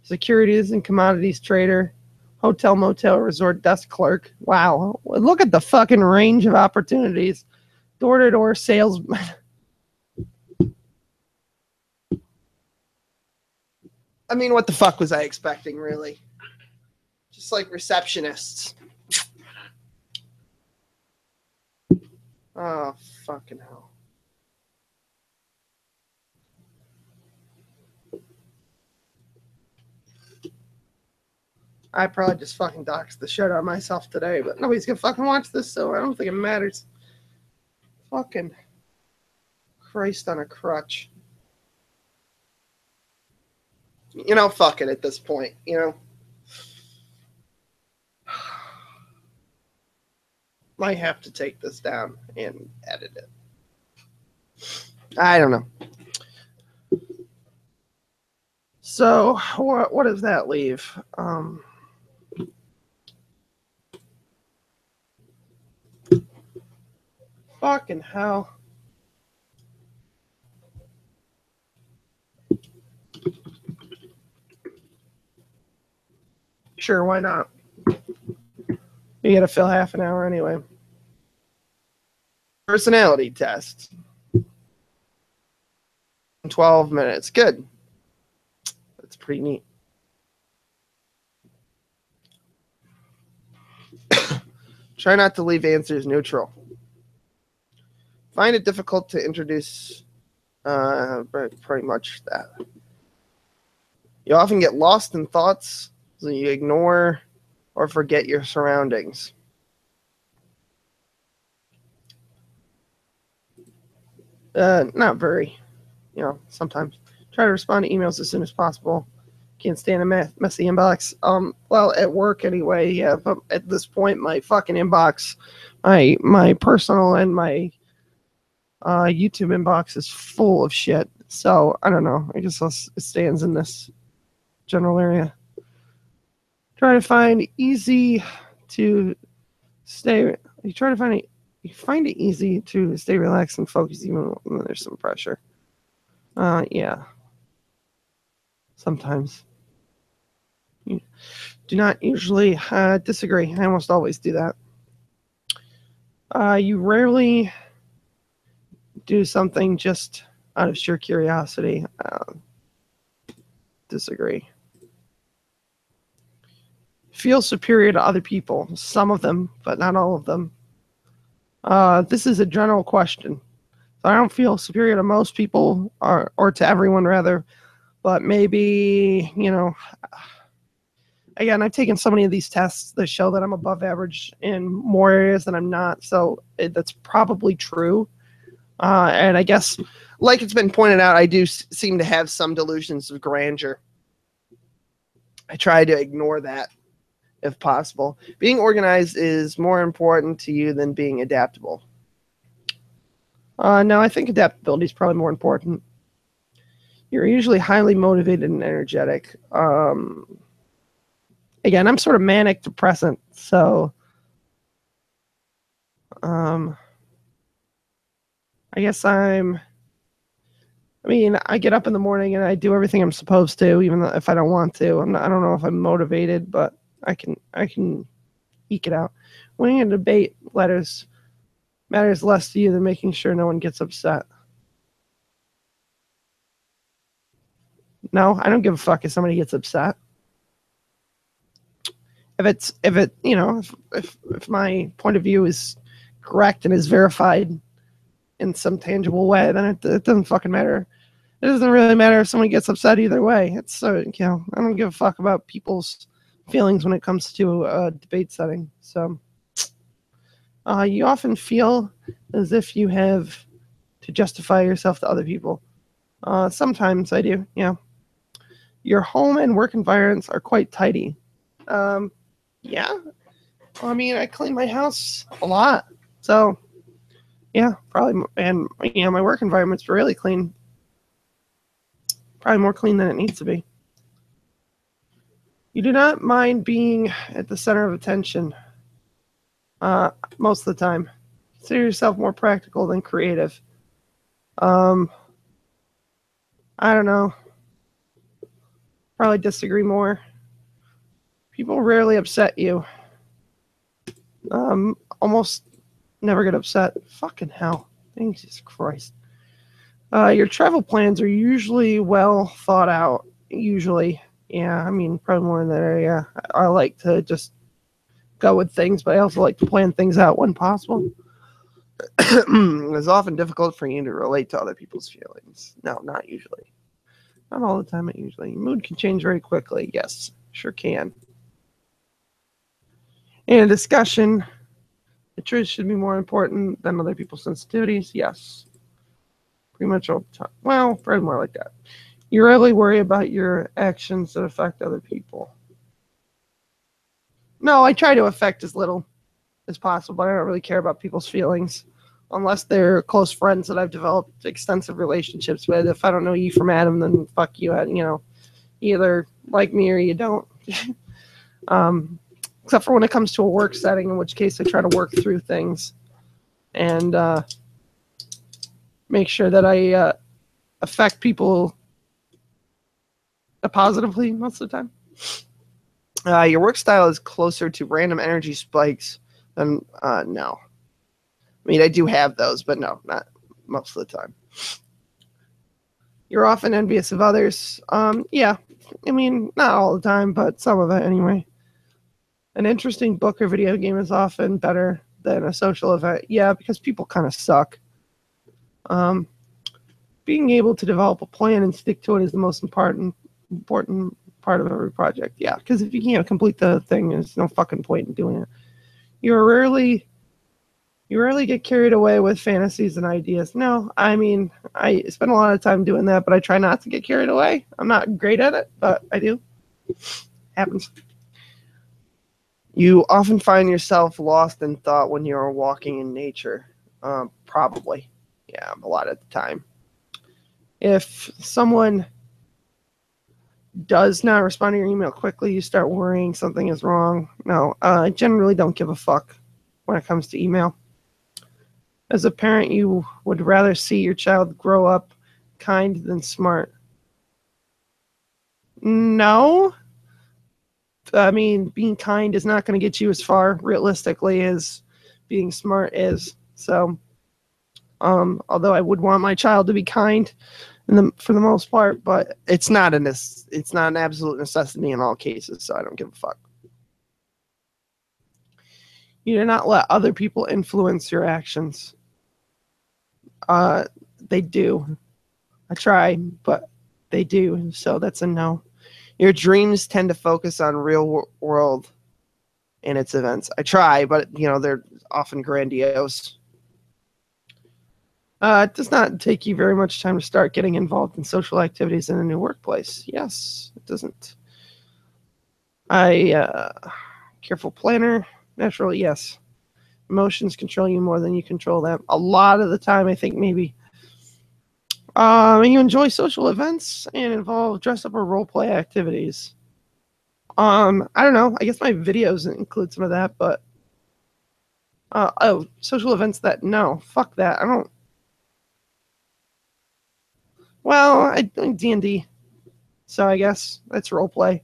securities and commodities trader, hotel, motel, resort desk clerk. Wow. Look at the fucking range of opportunities. Door-to-door salesman. I mean, what the fuck was I expecting, really? Just like receptionists. Oh, fucking hell. I probably just fucking doxed the shit out of myself today, but nobody's gonna fucking watch this, so I don't think it matters. Fucking Christ on a crutch. You know, fuck it at this point, you know? Might have to take this down and edit it. I don't know. So what does that leave? Fucking hell. Sure, why not? You gotta fill half an hour anyway. Personality test. 12 minutes. Good. That's pretty neat. Try not to leave answers neutral. Find it difficult to introduce pretty much that. You often get lost in thoughts, so you ignore or forget your surroundings. Not very. You know, sometimes. Try to respond to emails as soon as possible. Can't stand a messy inbox. Well, at work anyway, yeah, but at this point, my fucking inbox, my personal and my YouTube inbox is full of shit. So, I don't know. I guess it stands in this general area. Try to find easy to stay. You try to find it. You find it easy to stay relaxed and focused even when there's some pressure. Yeah. Sometimes. You do not usually disagree. I almost always do that. You rarely do something just out of sheer curiosity. Disagree. Feel superior to other people. Some of them, but not all of them. This is a general question. So I don't feel superior to most people, or to everyone, rather. But maybe, you know, again, I've taken so many of these tests that show that I'm above average in more areas than I'm not. So that's probably true. And I guess, like it's been pointed out, I do seem to have some delusions of grandeur. I try to ignore that if possible. Being organized is more important to you than being adaptable. No, I think adaptability is probably more important. You're usually highly motivated and energetic. Again, I'm sort of manic depressant, so I guess I get up in the morning and I do everything I'm supposed to, even if I don't want to. I don't know if I'm motivated, but I can eke it out. Winning a debate matters less to you than making sure no one gets upset. No, I don't give a fuck if somebody gets upset. If my point of view is correct and is verified in some tangible way, then it doesn't fucking matter. It doesn't really matter if someone gets upset either way. It's I don't give a fuck about people's feelings when it comes to a debate setting. So you often feel as if you have to justify yourself to other people. Sometimes I do, yeah. Your home and work environments are quite tidy. Yeah. Well, I clean my house a lot. So, yeah, probably. And, my work environment's really clean. Probably more clean than it needs to be. You do not mind being at the center of attention. Most of the time. Consider yourself more practical than creative. I don't know. Probably disagree more. People rarely upset you. Almost never get upset. Fucking hell. Jesus Christ. Your travel plans are usually well thought out. Usually. Yeah, I mean, probably more in that area. I like to just go with things, but I also like to plan things out when possible. It's often difficult for you to relate to other people's feelings. No, not usually. Not all the time, but usually. Your mood can change very quickly. Yes, sure can. In a discussion, the truth should be more important than other people's sensitivities. Yes. Pretty much all the time. Well, probably more like that. You rarely worry about your actions that affect other people. No, I try to affect as little as possible, but I don't really care about people's feelings unless they're close friends that I've developed extensive relationships with. If I don't know you from Adam, then fuck you. You know, you either like me or you don't. Except for when it comes to a work setting, in which case I try to work through things and make sure that I affect people positively most of the time. Your work style is closer to random energy spikes than no. I mean, I do have those, but no, not most of the time. You're often envious of others. Yeah, I mean, not all the time, but some of it anyway. An interesting book or video game is often better than a social event. Yeah, because people kind of suck. Being able to develop a plan and stick to it is the most important part of every project. Yeah, because if you can't complete the thing, there's no fucking point in doing it. You rarely get carried away with fantasies and ideas. No, I mean, I spend a lot of time doing that, but I try not to get carried away. I'm not great at it, but I do. Happens. You often find yourself lost in thought when you are walking in nature. Probably. Yeah, a lot of the time. If someone does not respond to your email quickly, you start worrying something is wrong. No, I generally don't give a fuck when it comes to email. As a parent, you would rather see your child grow up kind than smart. No. I mean, being kind is not going to get you as far, realistically, as being smart is. So, although I would want my child to be kind for the most part, but it's not an absolute necessity in all cases, so I don't give a fuck. You do not let other people influence your actions. They do. I try, but they do, so that's a no. Your dreams tend to focus on real world and its events. I try, but they're often grandiose. It does not take you very much time to start getting involved in social activities in a new workplace. Yes, it doesn't. Careful planner. Naturally, yes. Emotions control you more than you control them. A lot of the time, I think maybe. You enjoy social events and involve dress up or role play activities. I don't know. I guess my videos include some of that, but social events no, fuck that. I don't. Well, I do D&D, so I guess that's role play.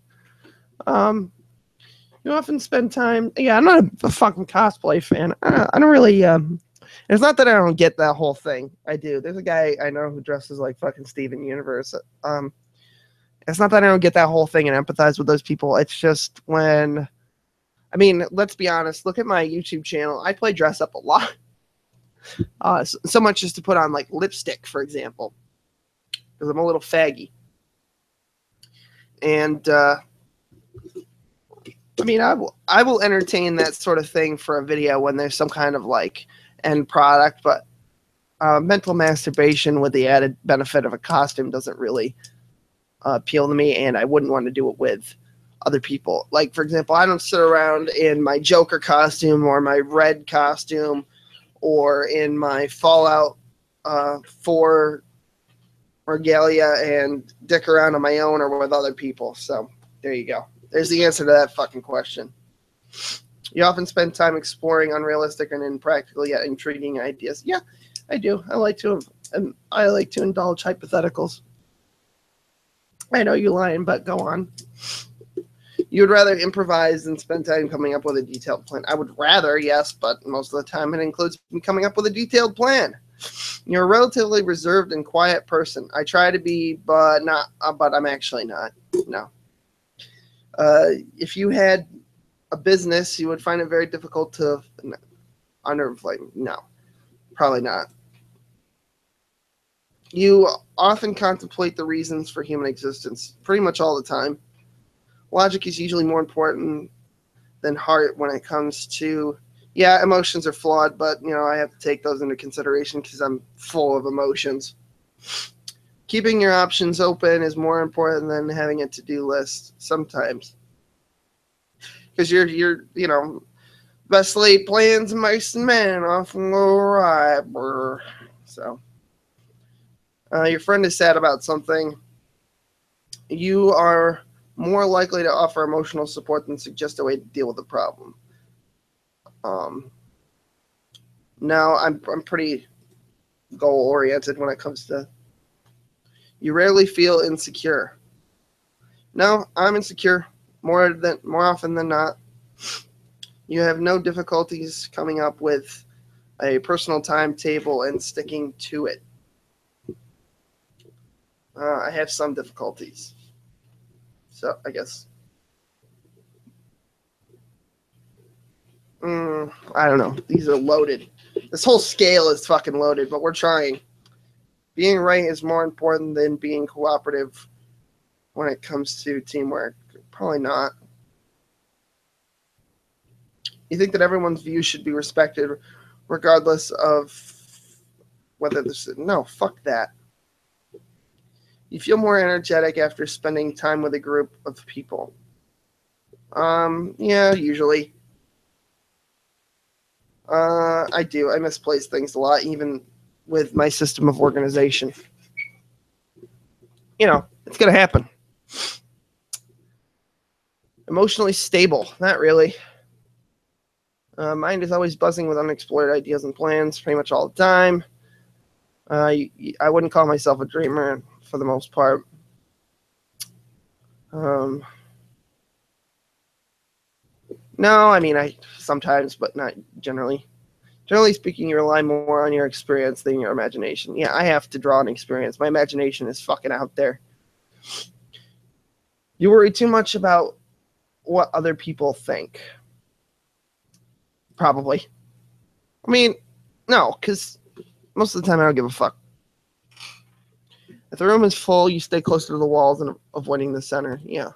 You often spend time. Yeah, I'm not a fucking cosplay fan. I don't really. It's not that I don't get that whole thing. I do. There's a guy I know who dresses like fucking Steven Universe. It's not that I don't get that whole thing and empathize with those people. It's just when. I mean, let's be honest. Look at my YouTube channel. I play dress up a lot. So much as to put on like lipstick, for example, because I'm a little faggy. And I mean, I will entertain that sort of thing for a video when there's some kind of like end product, but mental masturbation with the added benefit of a costume doesn't really appeal to me, and I wouldn't want to do it with other people. Like, for example, I don't sit around in my Joker costume or my Red costume or in my Fallout 4 regalia and dick around on my own or with other people. So there you go. There's the answer to that fucking question. You often spend time exploring unrealistic and impractical yet intriguing ideas. Yeah, I do. I like to indulge hypotheticals. I know you're lying, but go on. You would rather improvise than spend time coming up with a detailed plan. I would rather, yes, but most of the time it includes me coming up with a detailed plan. You're a relatively reserved and quiet person. I try to be, but not. But I'm actually not. No. If you had a business, you would find it very difficult to underflame. No, probably not. You often contemplate the reasons for human existence, pretty much all the time. Logic is usually more important than heart when it comes to, yeah, emotions are flawed, but I have to take those into consideration because I'm full of emotions. Keeping your options open is more important than having a to-do list sometimes, because you're best laid plans of mice and men often go awry. So your friend is sad about something. You are more likely to offer emotional support than suggest a way to deal with the problem. No, I'm pretty goal oriented when it comes to. You rarely feel insecure. No, I'm insecure more often than not. You have no difficulties coming up with a personal timetable and sticking to it. I have some difficulties. So I guess. I don't know. These are loaded. This whole scale is fucking loaded, but we're trying. Being right is more important than being cooperative when it comes to teamwork. Probably not. You think that everyone's views should be respected regardless of whether this is. No, fuck that. You feel more energetic after spending time with a group of people. Yeah, usually. I do. I misplace things a lot, even with my system of organization. It's going to happen. Emotionally stable. Not really. Mind is always buzzing with unexplored ideas and plans pretty much all the time. I wouldn't call myself a dreamer for the most part. No, I mean, I sometimes, but not generally. Generally speaking, you rely more on your experience than your imagination. Yeah, I have to draw an experience. My imagination is fucking out there. You worry too much about what other people think. Probably. I mean, no, because most of the time I don't give a fuck. If the room is full, you stay closer to the walls and avoiding the center. Yeah.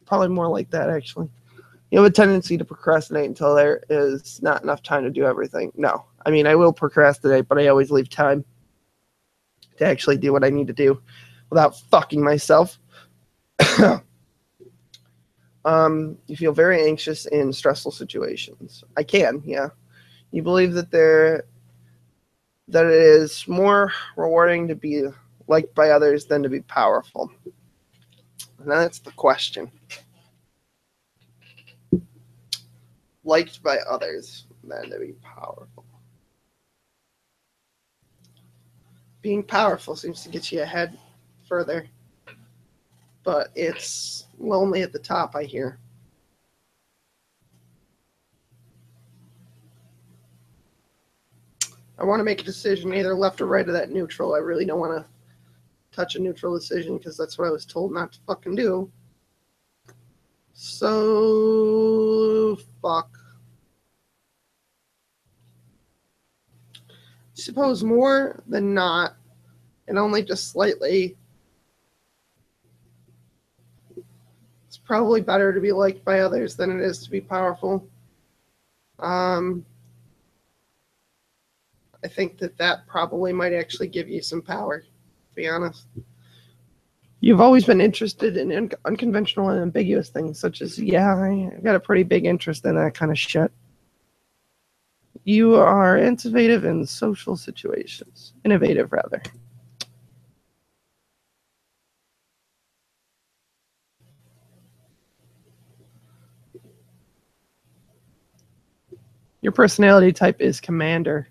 Probably more like that, actually. You have a tendency to procrastinate until there is not enough time to do everything. No. I mean, I will procrastinate, but I always leave time to actually do what I need to do without fucking myself. You feel very anxious in stressful situations. I can, yeah. You believe that it is more rewarding to be liked by others than to be powerful. And that's the question. Liked by others than to be powerful. Being powerful seems to get you ahead further. But it's lonely at the top, I hear. I want to make a decision either left or right of that neutral. I really don't want to touch a neutral decision because that's what I was told not to fucking do. So, fuck. I suppose more than not, and only just slightly, it's probably better to be liked by others than it is to be powerful. I think that probably might actually give you some power, to be honest. You've always been interested in unconventional and ambiguous things, such as, yeah, I've got a pretty big interest in that kind of shit. You are innovative in social situations. Innovative, rather. Your personality type is commander.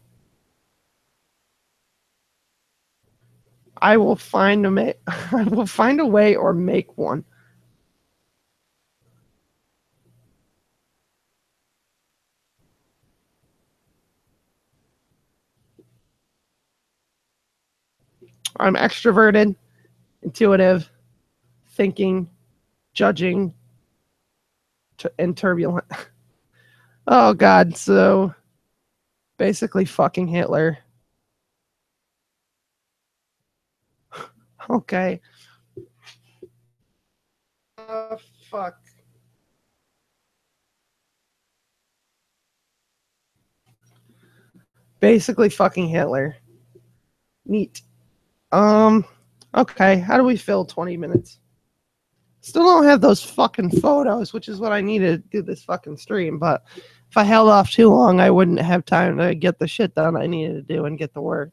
I will find I will find a way or make one. I'm extroverted, intuitive, thinking, judging, and turbulent. Oh God! So basically, fucking Hitler. Okay. Fuck. Basically, fucking Hitler. Neat. Okay. How do we fill 20 minutes? Still don't have those fucking photos, which is what I needed to do this fucking stream. But if I held off too long, I wouldn't have time to get the shit done I needed to do and get to work.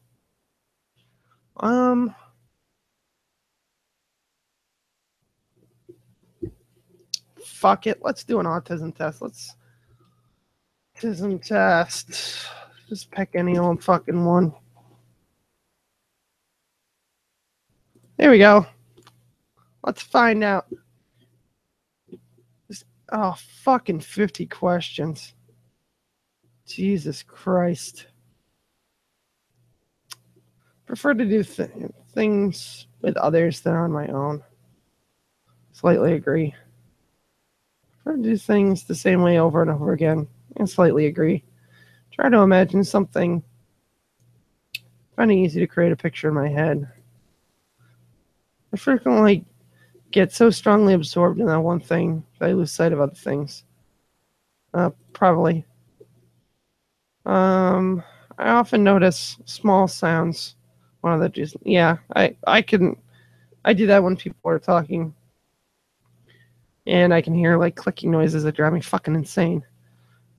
Fuck it. Let's do an autism test. Autism test. Just pick any old fucking one. There we go. Let's find out. Oh, fucking 50 questions. Jesus Christ. Prefer to do things with others than on my own. Slightly agree. Prefer to do things the same way over and over again. And slightly agree. Try to imagine something. Find it easy to create a picture in my head. I frequently get so strongly absorbed in that one thing that I lose sight of other things. Probably. I often notice small sounds. One of the just I do that when people are talking, and I can hear like clicking noises that drive me fucking insane.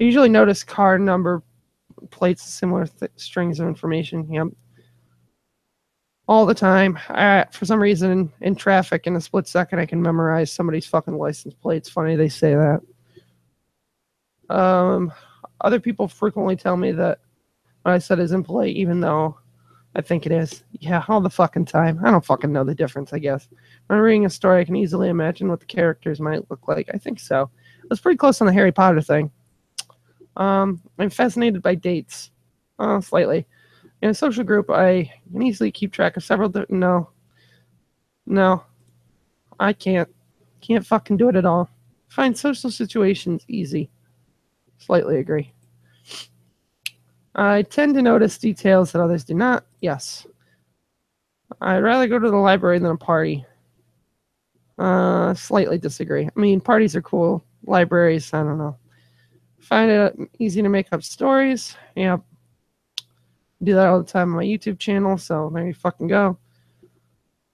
I usually notice car number plates, similar strings of information. Yep. All the time. For some reason, in traffic, in a split second, I can memorize somebody's fucking license plate. It's funny they say that. Other people frequently tell me that what I said is impolite, even though I think it is. Yeah, all the fucking time. I don't fucking know the difference, I guess. When I'm reading a story, I can easily imagine what the characters might look like. I think so. That's pretty close on the Harry Potter thing. I'm fascinated by dates. Slightly. In a social group, I can easily keep track of several. No, I can't. Can't fucking do it at all. Find social situations easy. Slightly agree. I tend to notice details that others do not. Yes. I'd rather go to the library than a party. Slightly disagree. I mean, parties are cool. Libraries, I don't know. Find it easy to make up stories. Yeah. Do that all the time on my YouTube channel, so there you fucking go.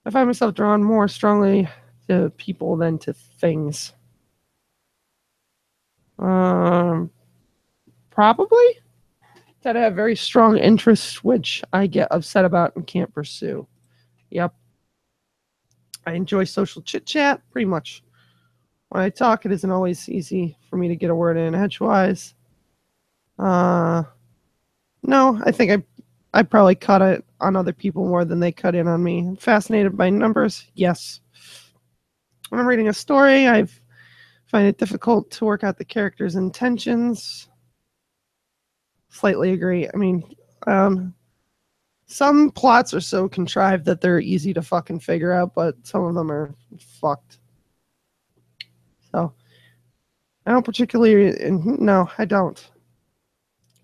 I find myself drawn more strongly to people than to things. Probably that I have very strong interests which I get upset about and can't pursue. Yep. I enjoy social chit chat pretty much. When I talk, it isn't always easy for me to get a word in edgewise. No, I think I probably cut it on other people more than they cut in on me. I'm fascinated by numbers, yes. When I'm reading a story, I find it difficult to work out the character's intentions. Slightly agree. I mean, some plots are so contrived that they're easy to fucking figure out, but some of them are fucked. So, I don't particularly, no, I don't.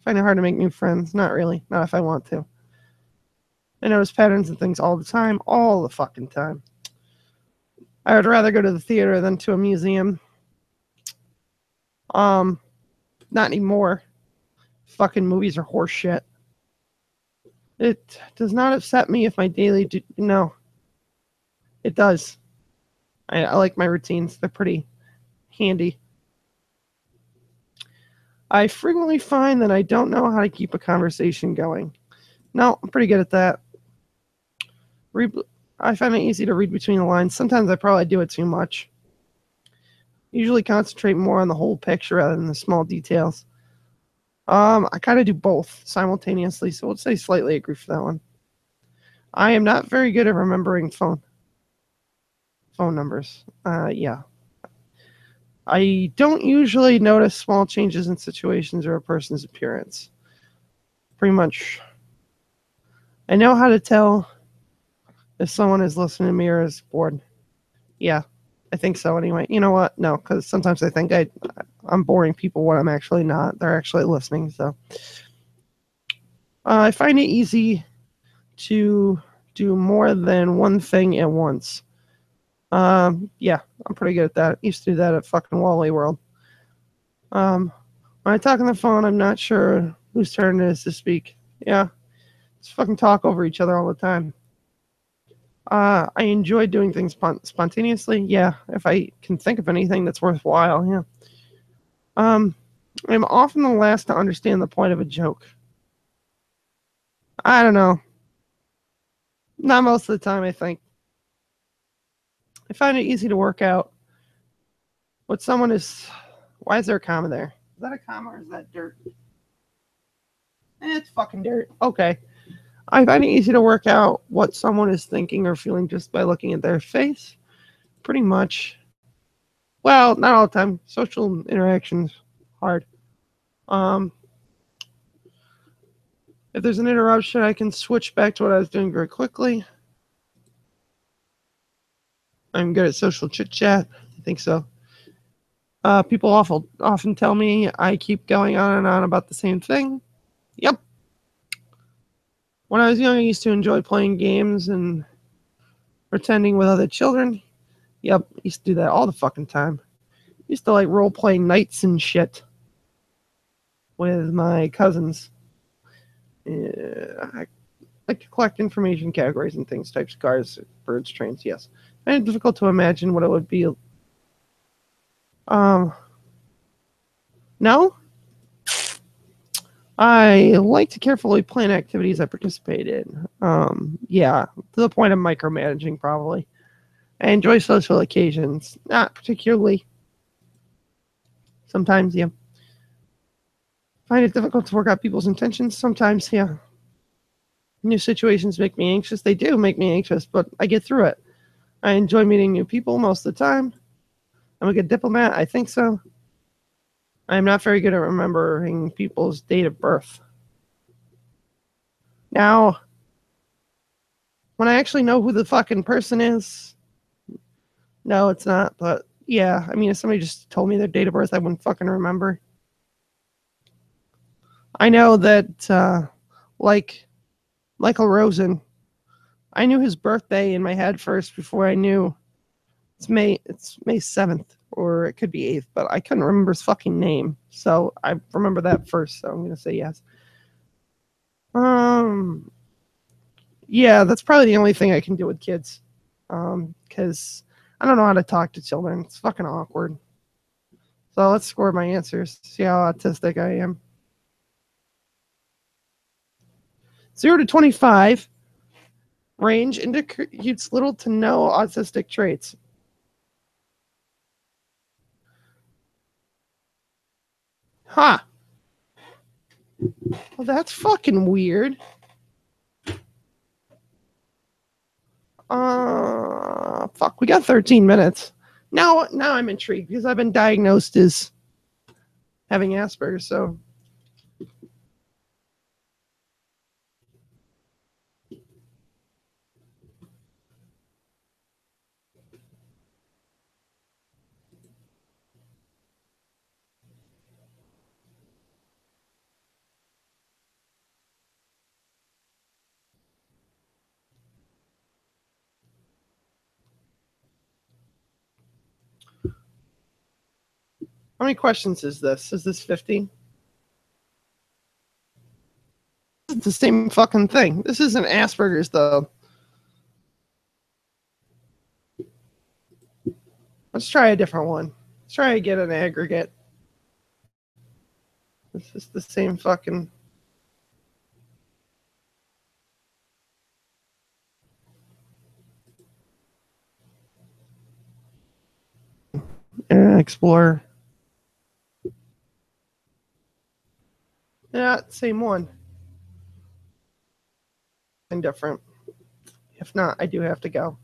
Find it hard to make new friends. Not really. Not if I want to. I notice patterns and things all the time. All the fucking time. I would rather go to the theater than to a museum. Not anymore. Fucking movies are horse shit. It does not upset me if my daily... No. It does. I like my routines. They're pretty handy. I frequently find that I don't know how to keep a conversation going. No, I'm pretty good at that. I find it easy to read between the lines. Sometimes I probably do it too much. Usually concentrate more on the whole picture rather than the small details. I kind of do both simultaneously, so let's say slightly agree for that one. I am not very good at remembering phone numbers. Yeah. I don't usually notice small changes in situations or a person's appearance. Pretty much. I know how to tell if someone is listening to me or is bored. Yeah, I think so anyway. You know what? No, because sometimes I think I'm boring people when I'm actually not. They're actually listening. So I find it easy to do more than one thing at once. Yeah, I'm pretty good at that. Used to do that at fucking Wally World. When I talk on the phone, I'm not sure whose turn it is to speak. Yeah, just fucking talk over each other all the time. I enjoy doing things spontaneously. Yeah, if I can think of anything that's worthwhile. Yeah. Um, I'm often the last to understand the point of a joke. I don't know. Not most of the time, I think. I find it easy to work out what someone is. Why is there a comma there? Is that a comma or is that dirt? It's fucking dirt. Okay. I find it easy to work out what someone is thinking or feeling just by looking at their face. Pretty much. Well, not all the time. Social interactions hard. Um, if there's an interruption, I can switch back to what I was doing very quickly. I'm good at social chit chat. I think so. People often tell me I keep going on and on about the same thing. Yep. When I was young, I used to enjoy playing games and pretending with other children. Yep, used to do that all the fucking time. Used to like role play nights and shit with my cousins. I like to collect information categories and things, types of cars, birds, trains. Yes, and it's difficult to imagine what it would be. No, I like to carefully plan activities I participate in. Yeah, to the point of micromanaging, probably. I enjoy social occasions, not particularly. Sometimes, yeah. Find it difficult to work out people's intentions. Sometimes, yeah. New situations make me anxious. They do make me anxious, but I get through it. I enjoy meeting new people most of the time. I'm a good diplomat. I think so. I'm not very good at remembering people's date of birth. Now, when I actually know who the fucking person is, no, it's not. But yeah, I mean, if somebody just told me their date of birth, I wouldn't fucking remember. I know that, like Michael Rosen, I knew his birthday in my head first before I knew it's May 7th, or it could be 8th, but I couldn't remember his fucking name. So I remember that first, so I'm gonna say yes. Yeah, that's probably the only thing I can do with kids. Because I don't know how to talk to children. It's fucking awkward. So let's score my answers. See how autistic I am. 0 to 25 range indicates little to no autistic traits. Huh. Well, that's fucking weird. Fuck, we got 13 minutes. Now I'm intrigued because I've been diagnosed as having Asperger's, so how many questions is this? Is this 50? It's the same fucking thing. This isn't Asperger's, though. Let's try a different one. Let's try to get an aggregate. This is the same fucking. Explorer. Yeah, same one. And different. If not, I do have to go.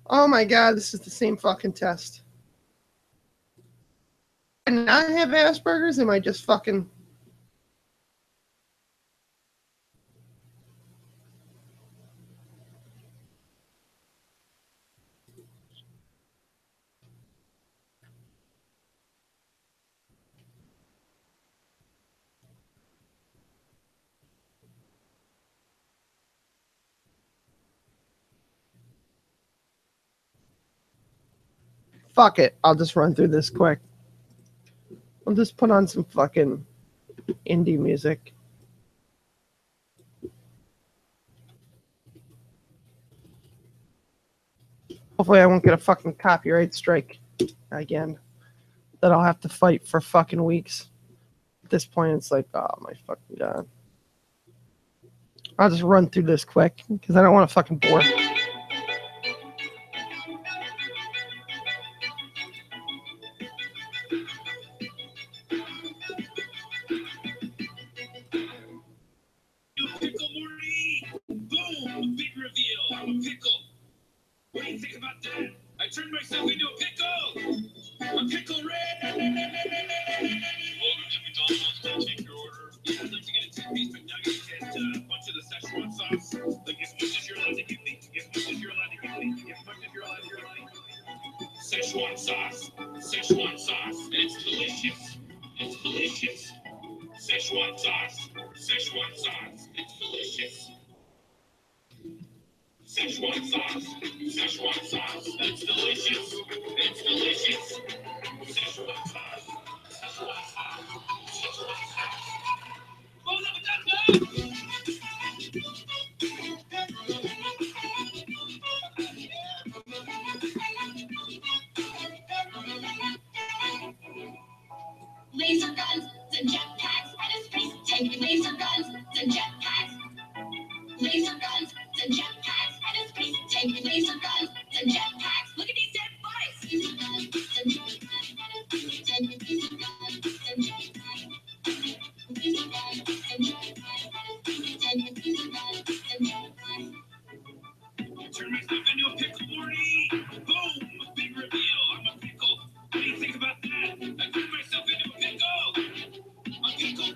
Oh my god, this is the same fucking test. Do I not have Asperger's? Am I just fucking... Fuck it. I'll just run through this quick. I'll just put on some fucking indie music. Hopefully I won't get a fucking copyright strike again that I'll have to fight for fucking weeks. At this point, it's like, oh my fucking god. I'll just run through this quick because I don't want to fucking bore. Pickle Morty! Boom! Big reveal! I'm a pickle! What do you think about that? I turned myself into a pickle! A pickle red! Welcome to McDonald's. Can I take your order? Yeah, I'd like to get a 10-piece McNugget and a bunch of the Szechuan sauce. Like as much as you're allowed to give me. As much as you're allowed to give me. As much as you're allowed to give me. Szechuan sauce. Szechuan sauce. And it's delicious. It's delicious. Szechuan sauce. Szechuan sauce. It's delicious. Szechuan sauce. Szechuan sauce. It's delicious. It's delicious. Szechuan sauce. Szechuan sauce. Szechuan sauce. Oh, no, Laser guns and jetpacks and a space tank. Laser guns and jetpacks. Laser guns and jetpacks and a space tank. Laser guns and jetpacks. Look at these dead bodies. Laser guns and jetpacks and a space tank. Laser guns and jetpacks. Laser guns and jetpacks and a space tank. Laser guns and jetpacks. turn myself into a pickle, Morty! Boom! A big reveal! I'm a pickle! What do you think about that? I turned myself into a pickle! A pickle!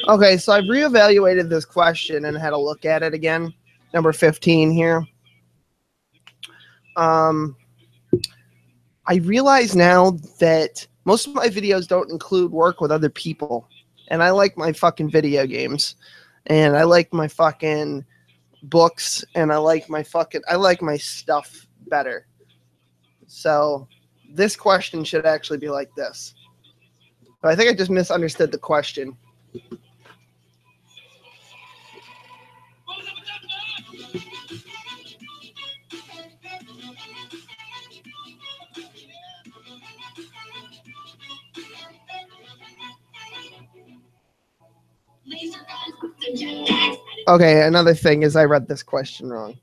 Okay, so I've reevaluated this question and had a look at it again. Number 15 here. I realize now that most of my videos don't include work with other people. And I like my fucking video games. And I like my fucking books. And I like my stuff better. So this question should actually be like this. But I think I just misunderstood the question. Laser guns and jetpacks. Okay, another thing is I read this question wrong.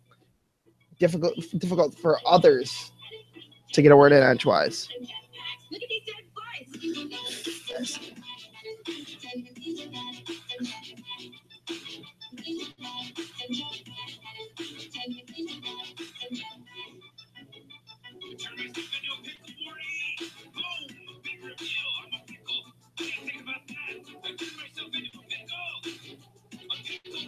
Difficult for others to get a word in edgewise. Look at these dead bodies. Turn myself into a pickle, Morty! Boom! A big reveal! I'm a pickle! What do you think about that? I turned myself into a pickle! A pickle!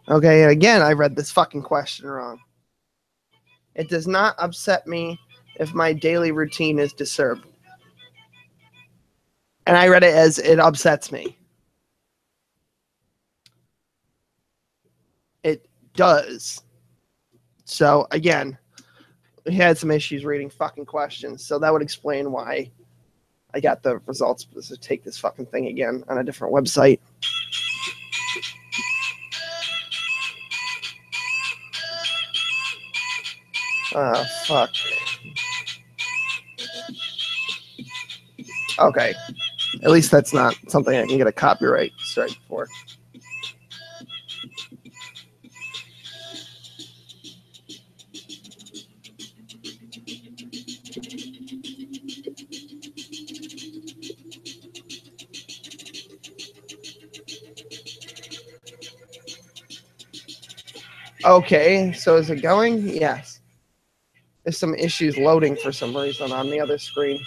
Okay, again, I read this fucking question wrong. It does not upset me if my daily routine is disturbed. And I read it as it upsets me. It does. So again, we had some issues reading fucking questions. So that would explain why I got the results to take this fucking thing again on a different website. Oh, fuck. Okay. At least that's not something I can get a copyright strike for. Okay, so is it going? Yes. There's some issues loading for some reason on the other screen.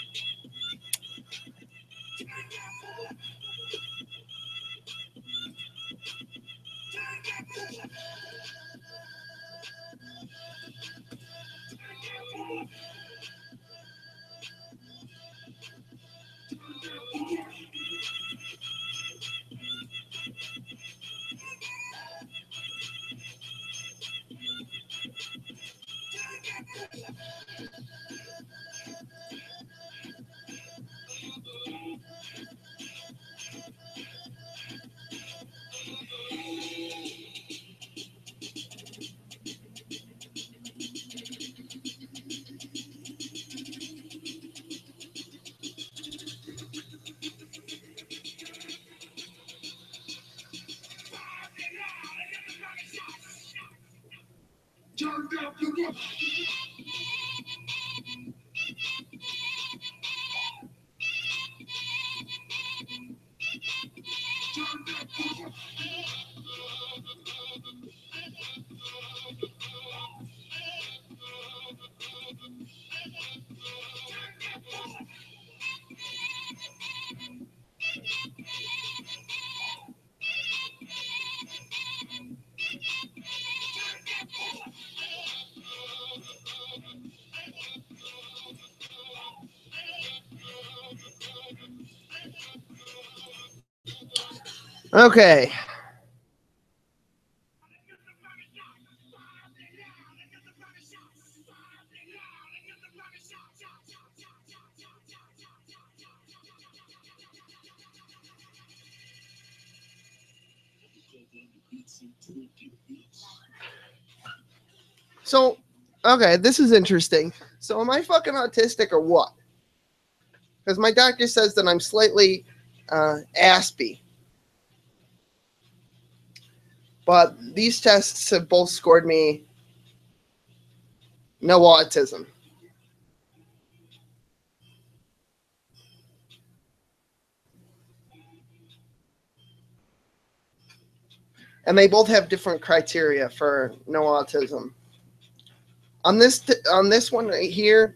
Okay. So, okay, this is interesting. So, am I fucking autistic or what? Because my doctor says that I'm slightly aspy. But these tests have both scored me no autism. And they both have different criteria for no autism. On this one right here,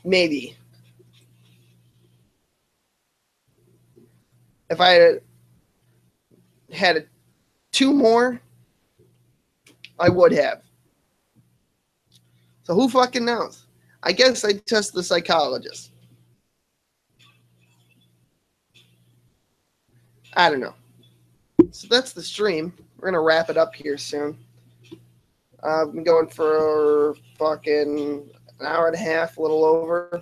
maybe. If I had 2 more, I would have. So who fucking knows? I guess I'd test the psychologist. I don't know. So that's the stream. We're going to wrap it up here soon. I've been going for fucking an hour and a half, a little over.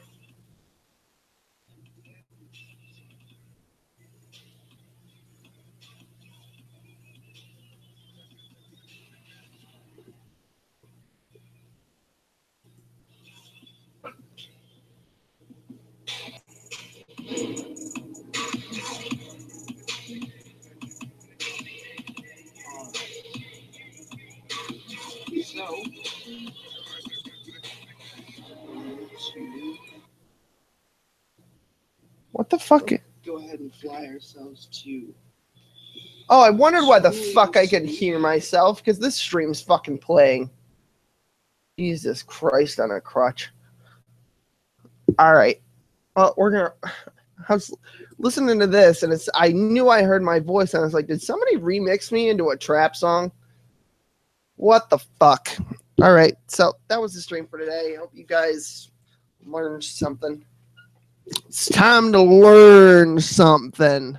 What the fuck? Go ahead and fly ourselves to. Oh, I wondered why the fuck I could hear myself, because this stream's fucking playing. Jesus Christ on a crutch. Alright. Well, I was listening to this, and I knew I heard my voice, and I was like, did somebody remix me into a trap song? What the fuck? All right, so that was the stream for today. I hope you guys learned something. It's time to learn something.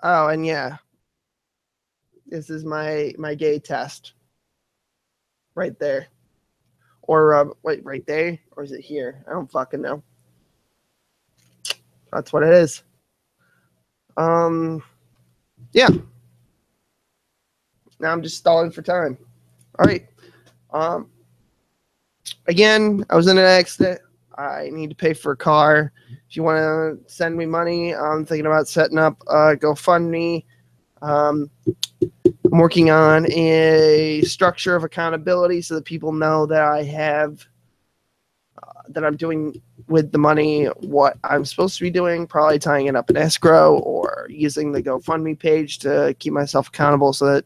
Oh, and yeah, this is my gay test right there. Or wait, right there? Or is it here? I don't fucking know. That's what it is. Yeah. Now I'm just stalling for time. All right. Again, I was in an accident. I need to pay for a car. If you want to send me money, I'm thinking about setting up a GoFundMe. I'm working on a structure of accountability so that people know that I have that I'm doing with the money what I'm supposed to be doing, probably tying it up in escrow or using the GoFundMe page to keep myself accountable so that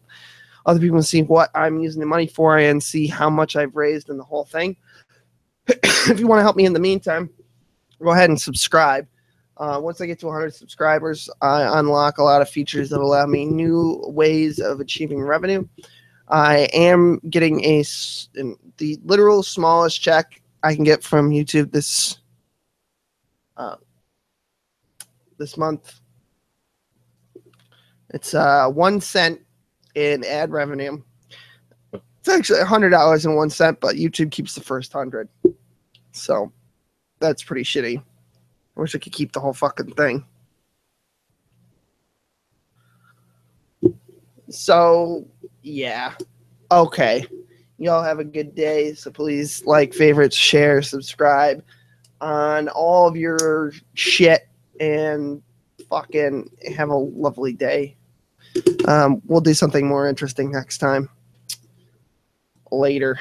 other people can see what I'm using the money for and see how much I've raised in the whole thing. If you want to help me in the meantime, go ahead and subscribe. Once I get to 100 subscribers, I unlock a lot of features that allow me new ways of achieving revenue. I am getting the literal smallest check I can get from YouTube this month. It's 1 cent in ad revenue. It's actually $100.01, but YouTube keeps the first 100. So that's pretty shitty. I wish I could keep the whole fucking thing. So, yeah. Okay. Y'all have a good day. So please like, favorite, share, subscribe on all of your shit and fucking have a lovely day. We'll do something more interesting next time. Later.